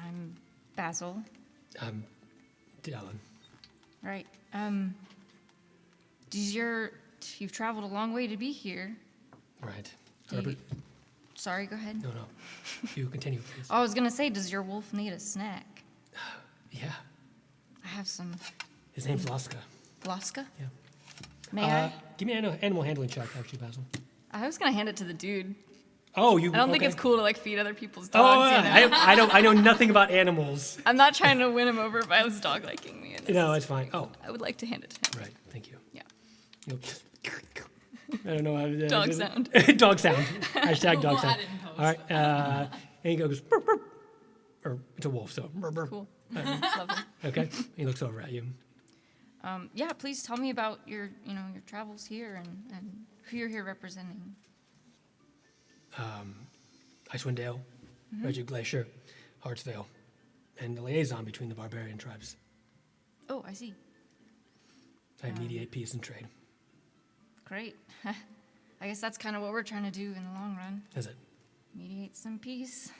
Speaker 5: I'm Basil.
Speaker 1: I'm Dylan.
Speaker 5: Right. You've traveled a long way to be here.
Speaker 1: Right.
Speaker 5: Do you-
Speaker 1: Herbert?
Speaker 5: Sorry, go ahead.
Speaker 1: No. You continue, please.
Speaker 5: Oh, I was gonna say, does your wolf need a snack?
Speaker 1: Yeah.
Speaker 5: I have some
Speaker 1: His name's Laska.
Speaker 5: Laska.
Speaker 1: Yeah.
Speaker 5: May I?
Speaker 1: Give me an animal handling check, actually, Basil.
Speaker 5: I was gonna hand it to the dude.
Speaker 1: Oh, you.
Speaker 5: I don't think
Speaker 1: okay.
Speaker 5: it's cool to like feed other people's
Speaker 1: Oh,
Speaker 5: dogs. You know?
Speaker 1: I know nothing about animals.
Speaker 5: I'm not trying to win him over by his dog liking me. And
Speaker 1: No, it's fine. Oh,
Speaker 5: I would like to hand it to him.
Speaker 1: right. Thank you.
Speaker 5: Yeah.
Speaker 1: Nope. I don't know how to
Speaker 5: Dog sound.
Speaker 1: Dog sound. Hashtag dog
Speaker 3: We'll
Speaker 1: sound.
Speaker 3: add it in post.
Speaker 1: All right. And he goes, burp, burp. Or it's a wolf, so burp, burp.
Speaker 5: Cool. Lovely.
Speaker 1: Okay. He looks over at you.
Speaker 5: Yeah, please tell me about your travels here and who you're here representing.
Speaker 1: Icewind Dale, Regid Glacier, Heartsvale, and the liaison between the barbarian tribes.
Speaker 5: Oh, I see.
Speaker 1: I mediate peace and trade.
Speaker 5: Great. I guess that's kind of what we're trying to do in the long run.
Speaker 1: Is it?
Speaker 5: Mediate some peace.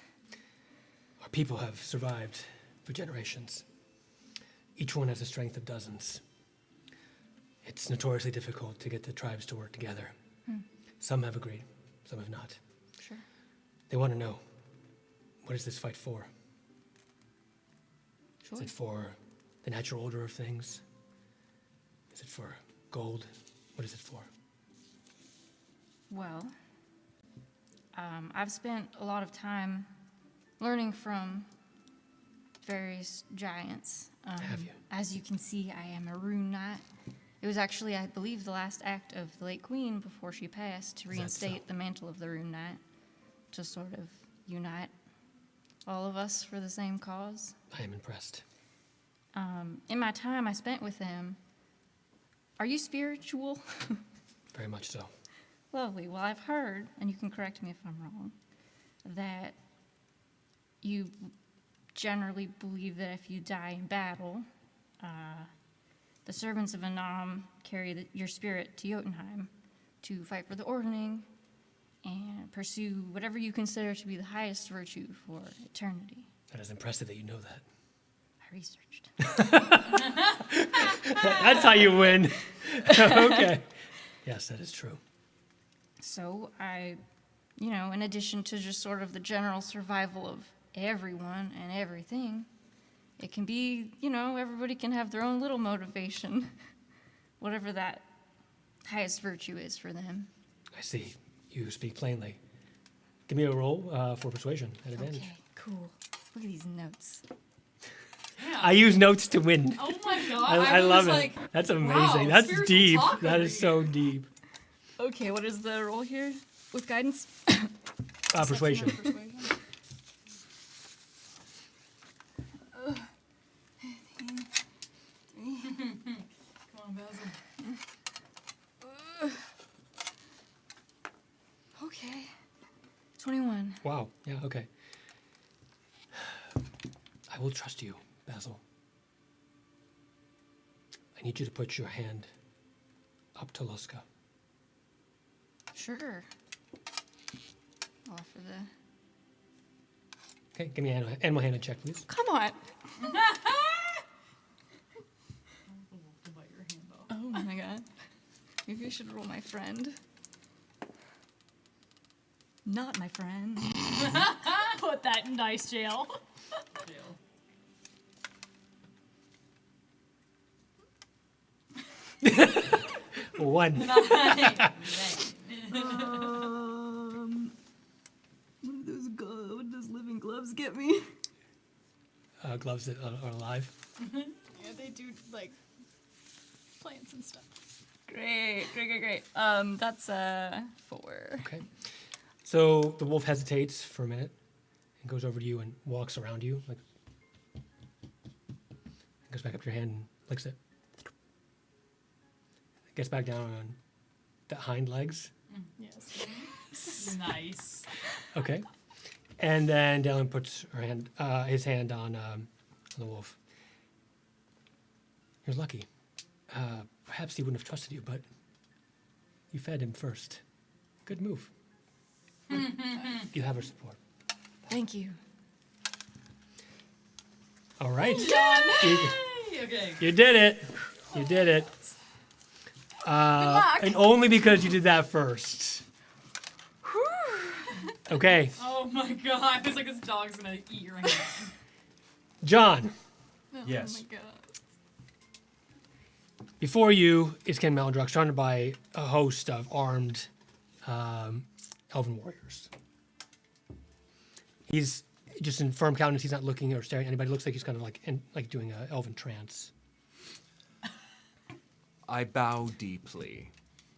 Speaker 1: Our people have survived for generations. Each one has the strength of dozens. It's notoriously difficult to get the tribes to work together. Some have agreed, some have not.
Speaker 5: Sure.
Speaker 1: They want to know, what is this fight for?
Speaker 5: Sure.
Speaker 1: Is it for the natural order of things? Is it for gold? What is it for?
Speaker 5: Well, I've spent a lot of time learning from various giants.
Speaker 1: Have you?
Speaker 5: As you can see, I am a rune knight. It was actually, I believe, the last act of the late queen before she passed to
Speaker 1: Is that
Speaker 5: reinstate
Speaker 1: so?
Speaker 5: the mantle of the rune knight, to sort of unite all of us for the same cause.
Speaker 1: I am impressed.
Speaker 5: In my time I spent with them, are you spiritual?
Speaker 1: Very much so.
Speaker 5: Lovely. Well, I've heard, and you can correct me if I'm wrong, that you generally believe that if you die in battle, the servants of Anam carry your spirit to Jotunheim to fight for the Ordning and pursue whatever you consider to be the highest virtue for eternity.
Speaker 1: That is impressive that you know that.
Speaker 5: I researched.
Speaker 1: That's how you win. Okay. Yes, that is true.
Speaker 5: So in addition to just sort of the general survival of everyone and everything, it can be, everybody can have their own little motivation, whatever that highest virtue is for them.
Speaker 1: I see. You speak plainly. Give me a roll for persuasion at advantage.
Speaker 5: Okay, cool. Look at these notes.
Speaker 1: I use notes to win.
Speaker 3: Oh my god!
Speaker 1: I
Speaker 3: was
Speaker 1: love it.
Speaker 3: like,
Speaker 1: That's
Speaker 3: wow,
Speaker 1: amazing. That's
Speaker 3: spiritual
Speaker 1: deep.
Speaker 3: talk
Speaker 1: That
Speaker 3: over
Speaker 1: is so deep.
Speaker 5: Okay, what is the roll here with guidance?
Speaker 1: Persuasion. Wow. Yeah, okay. I will trust you, Basil. I need you to put your hand up to Luska.
Speaker 5: Sure. Offer the.
Speaker 1: Okay, give me an animal handling check, please.
Speaker 5: Come on.
Speaker 3: The wolf will bite your hand off.
Speaker 5: Oh my god. Maybe I should roll my friend. Not my friend.
Speaker 4: Put that in dice jail.
Speaker 1: One.
Speaker 5: What do those living gloves get me?
Speaker 1: Gloves that are alive.
Speaker 4: Yeah, they do like plants and stuff.
Speaker 5: Great. That's 4.
Speaker 1: Okay. So the wolf hesitates for a minute and goes over to you and walks around you, like, and goes back up to your hand and licks it. Gets back down on the hind legs.
Speaker 4: Yes.
Speaker 3: Nice.
Speaker 1: Okay. And then Dylan puts his hand on the wolf. You're lucky. Perhaps he wouldn't have trusted you, but you fed him first. Good move. You have her support.
Speaker 5: Thank you.
Speaker 1: All right.
Speaker 3: Okay.
Speaker 1: You did it. You did it.
Speaker 5: luck.
Speaker 1: And only because you did that first. Okay.
Speaker 3: Oh my god. It's like this dog's gonna eat your hand.
Speaker 1: John,
Speaker 2: Yes.
Speaker 5: Oh my god.
Speaker 1: before you is Ken Meldrock, surrounded by a host of armed elven warriors. He's just in firm countenance. He's not looking or staring at anybody. Looks like he's kind of like doing an elven trance.
Speaker 2: I bow deeply.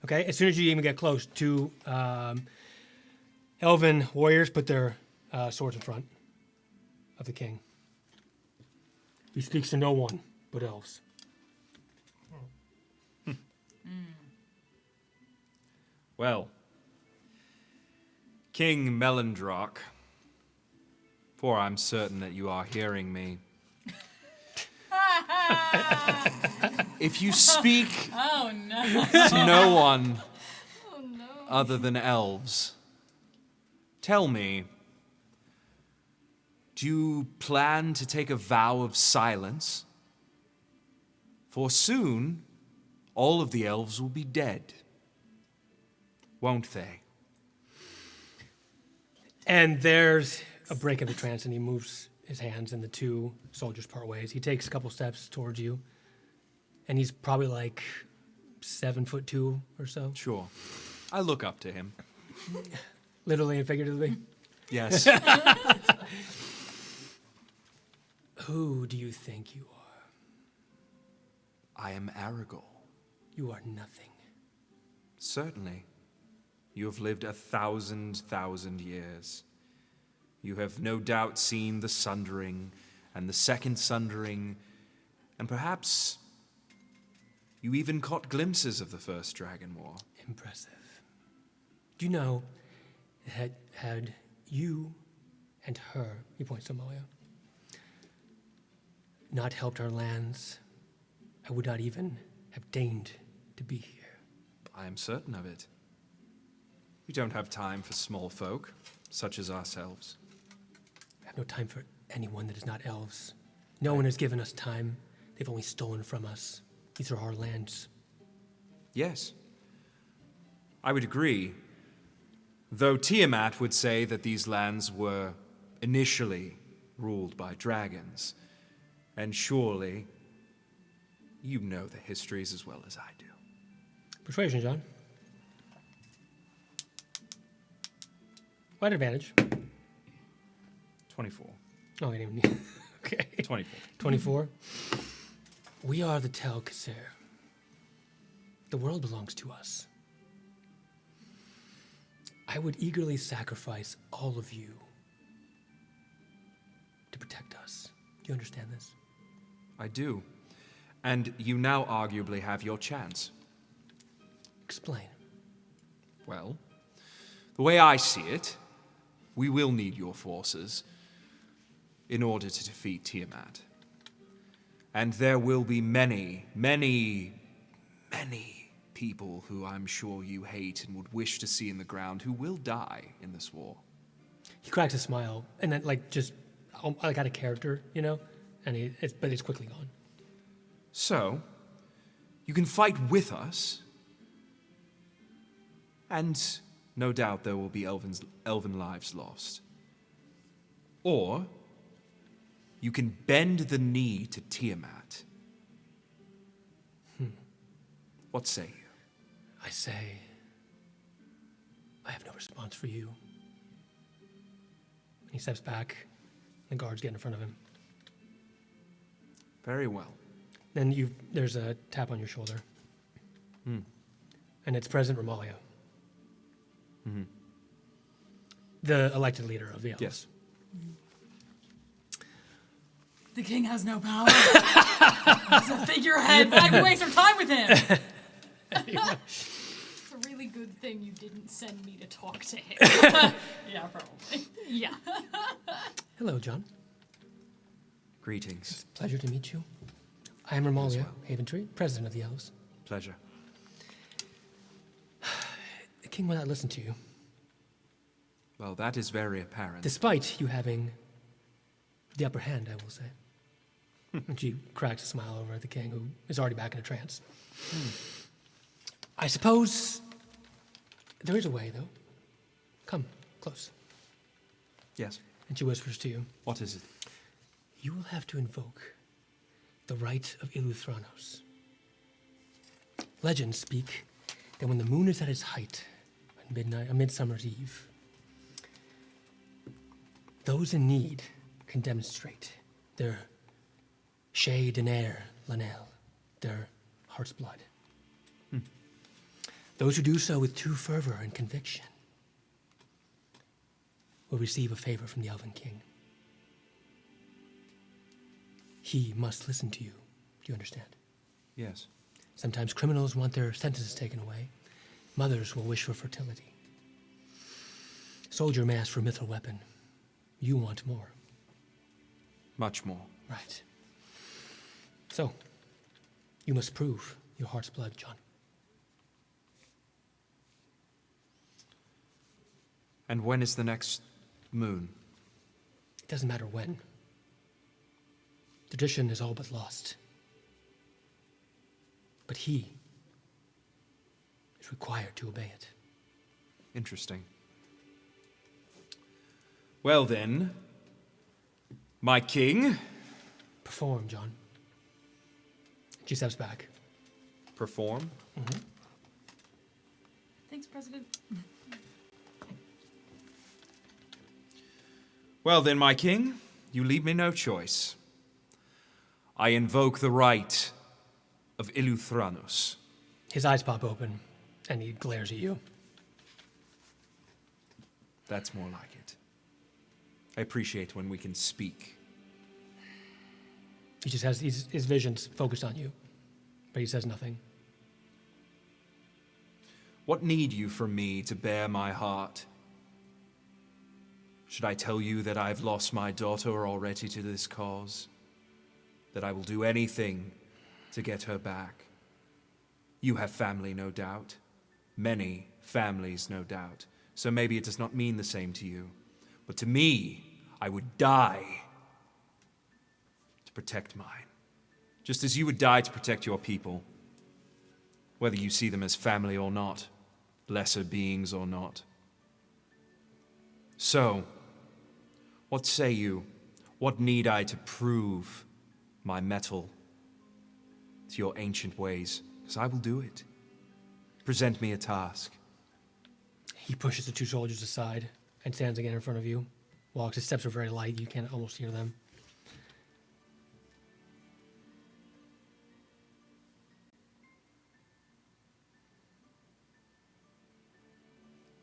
Speaker 1: Okay, as soon as you even get close, 2 elven warriors put their swords in front of the king. He speaks to no one but elves.
Speaker 2: Well, King Melendrock, for I'm certain that you are hearing me. If you speak
Speaker 3: Oh no.
Speaker 2: to no one other than elves, tell me, do you plan to take a vow of silence? For soon, all of the elves will be dead. Won't they?
Speaker 1: And there's a break of the trance, and he moves his hands, and the 2 soldiers part ways. He takes a couple steps towards you, and he's probably like 7'2" or so,
Speaker 2: Sure. I look up to him.
Speaker 1: literally and figuratively.
Speaker 2: Yes.
Speaker 1: Who do you think you are?
Speaker 2: I am Aragorn.
Speaker 1: You are nothing.
Speaker 2: Certainly. You have lived 1,000 years. You have no doubt seen the Sundering and the Second Sundering, and perhaps you even caught glimpses of the First Dragon War.
Speaker 1: Impressive. Do you know that had you and her, he points to Moya, not helped our lands, I would not even have deigned to be here.
Speaker 2: I am certain of it. We don't have time for small folk, such as ourselves.
Speaker 1: I have no time for anyone that is not elves. No one has given us time. They've only stolen from us. These are our lands.
Speaker 2: Yes, I would agree. Though Tiamat would say that these lands were initially ruled by dragons. And surely, you know the histories as well as I do.
Speaker 1: Persuasion, John. What advantage?
Speaker 2: 24.
Speaker 1: Oh, you didn't even need. Okay.
Speaker 2: 24.
Speaker 1: 24. We are the Tel Kasser. The world belongs to us. I would eagerly sacrifice all of you to protect us. Do you understand this?
Speaker 2: I do. And you now arguably have your chance.
Speaker 1: Explain.
Speaker 2: Well, the way I see it, we will need your forces in order to defeat Tiamat. And there will be many, many, many people who I'm sure you hate and would wish to see in the ground who will die in this war.
Speaker 1: He cracks a smile, and then just like out of character, and but it's quickly gone.
Speaker 2: So, you can fight with us, and no doubt there will be elven lives lost. Or, you can bend the knee to Tiamat. What say you?
Speaker 1: I say, I have no response for you. He steps back. The guards get in front of him.
Speaker 2: Very well.
Speaker 1: Then there's a tap on your shoulder. And it's President Romalia. The elected leader of the elves.
Speaker 2: Yes.
Speaker 3: The king has no power. He's a figurehead. Why do we waste our time with him?
Speaker 4: It's a really good thing you didn't send me to talk to him.
Speaker 3: Yeah, probably.
Speaker 4: Yeah.
Speaker 1: Hello, John.
Speaker 2: Greetings.
Speaker 1: Pleasure to meet you. I am Romalia Haventree, president of the elves.
Speaker 2: Pleasure.
Speaker 1: The king will not listen to you,
Speaker 2: Well, that is very apparent.
Speaker 1: despite you having the upper hand, I will say. And she cracks a smile over at the king, who is already back in a trance. I suppose there is a way, though. Come, close.
Speaker 2: Yes.
Speaker 1: And she whispers to you,
Speaker 2: What is it?
Speaker 1: you will have to invoke the right of Iluthranos. Legends speak that when the moon is at its height, on midnight, on Midsummer's Eve, those in need can demonstrate their Shea Denair Lanel, their heart's blood. Those who do so with true fervor and conviction will receive a favor from the Elven King. He must listen to you. Do you understand?
Speaker 2: Yes.
Speaker 1: Sometimes criminals want their sentences taken away. Mothers will wish for fertility. Soldier may ask for a mithril weapon. You want more.
Speaker 2: Much more.
Speaker 1: Right. So, you must prove your heart's blood, John.
Speaker 2: And when is the next moon?
Speaker 1: It doesn't matter when. Tradition is all but lost. But he is required to obey it.
Speaker 2: Interesting. Well then, my king.
Speaker 1: Perform, John. She steps back.
Speaker 2: Perform.
Speaker 3: Thanks, President.
Speaker 2: Well then, my king, you leave me no choice. I invoke the right of Iluthranos.
Speaker 1: His eyes pop open, and he glares at you.
Speaker 2: That's more like it. I appreciate when we can speak.
Speaker 1: He just has his vision's focused on you, but he says nothing.
Speaker 2: What need you from me to bear my heart? Should I tell you that I've lost my daughter already to this cause? That I will do anything to get her back? You have family, no doubt. Many families, no doubt. So maybe it does not mean the same to you. But to me, I would die to protect mine. Just as you would die to protect your people. Whether you see them as family or not. Lesser beings or not. So, what say you? What need I to prove my mettle to your ancient ways? Because I will do it. Present me a task.
Speaker 1: He pushes the two soldiers aside and stands again in front of you. Walks. His steps are very light. You can't almost hear them.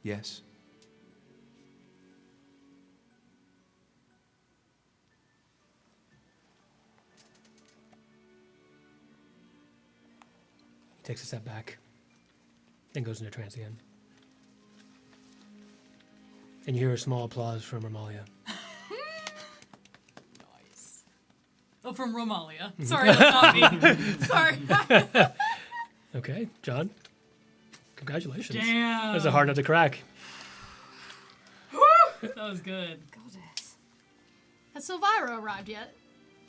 Speaker 2: Yes.
Speaker 1: He takes a step back, then goes into trance again. And you hear a small applause from Romalia.
Speaker 3: Nice. Oh, from Romalia. Sorry, that's not me. Sorry.
Speaker 1: Okay, John. Congratulations.
Speaker 3: Damn.
Speaker 1: That's a hard nut to crack.
Speaker 3: That was good.
Speaker 4: Goddess. Has Silvira arrived yet?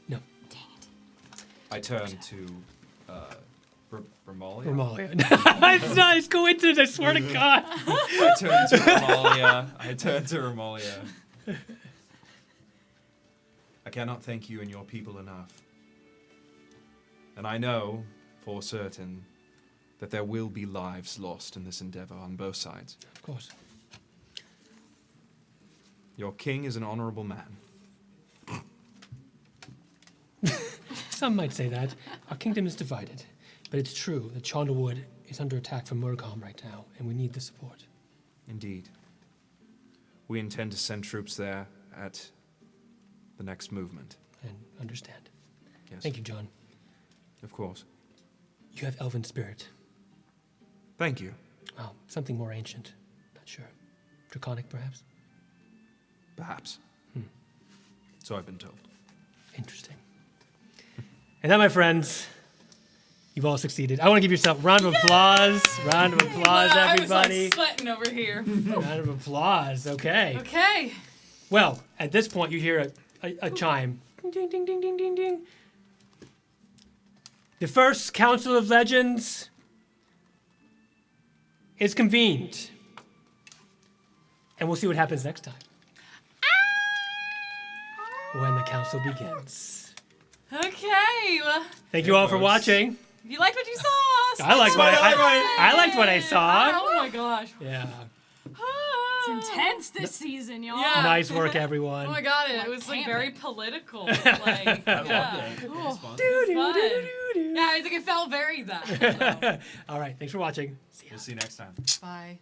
Speaker 1: No.
Speaker 4: Dang it.
Speaker 2: I turn to Romalia.
Speaker 1: Romalia. It's nice coincidence, I swear to God.
Speaker 2: I turn to Romalia. I cannot thank you and your people enough. And I know for certain that there will be lives lost in this endeavor on both sides.
Speaker 1: Of course.
Speaker 2: Your king is an honorable man.
Speaker 1: Some might say that. Our kingdom is divided. But it's true that Chandlewood is under attack from Murcom right now, and we need the support.
Speaker 2: Indeed. We intend to send troops there at the next movement.
Speaker 1: And understand.
Speaker 2: Yes.
Speaker 1: Thank you, John.
Speaker 2: Of course.
Speaker 1: You have elven spirit.
Speaker 2: Thank you.
Speaker 1: Well, something more ancient. Not sure. Draconic, perhaps?
Speaker 2: Perhaps. So I've been told.
Speaker 1: Interesting. And that, my friends, you've all succeeded. I want to give yourself a round of applause. Round of applause, everybody.
Speaker 3: I was like sweating over here.
Speaker 1: Round of applause. Okay.
Speaker 3: Okay.
Speaker 1: Well, at this point, you hear a chime. Ding, ding, ding, ding, ding, ding, ding. The first Council of Legends is convened. And we'll see what happens next time. When the council begins.
Speaker 3: Okay. Well,
Speaker 1: Thank you all for watching.
Speaker 3: you liked what you saw.
Speaker 1: I liked what I saw.
Speaker 3: Oh my gosh.
Speaker 1: Yeah.
Speaker 4: It's intense this season, y'all.
Speaker 3: Yeah.
Speaker 1: Nice work, everyone.
Speaker 3: Oh my god, it
Speaker 4: Like
Speaker 3: was like
Speaker 4: camping.
Speaker 3: very political. Like, yeah. Cool. Fun. Yeah, it's like it felt very that. So.
Speaker 1: All right. Thanks for watching. See ya.
Speaker 2: We'll see you next time.
Speaker 3: Bye.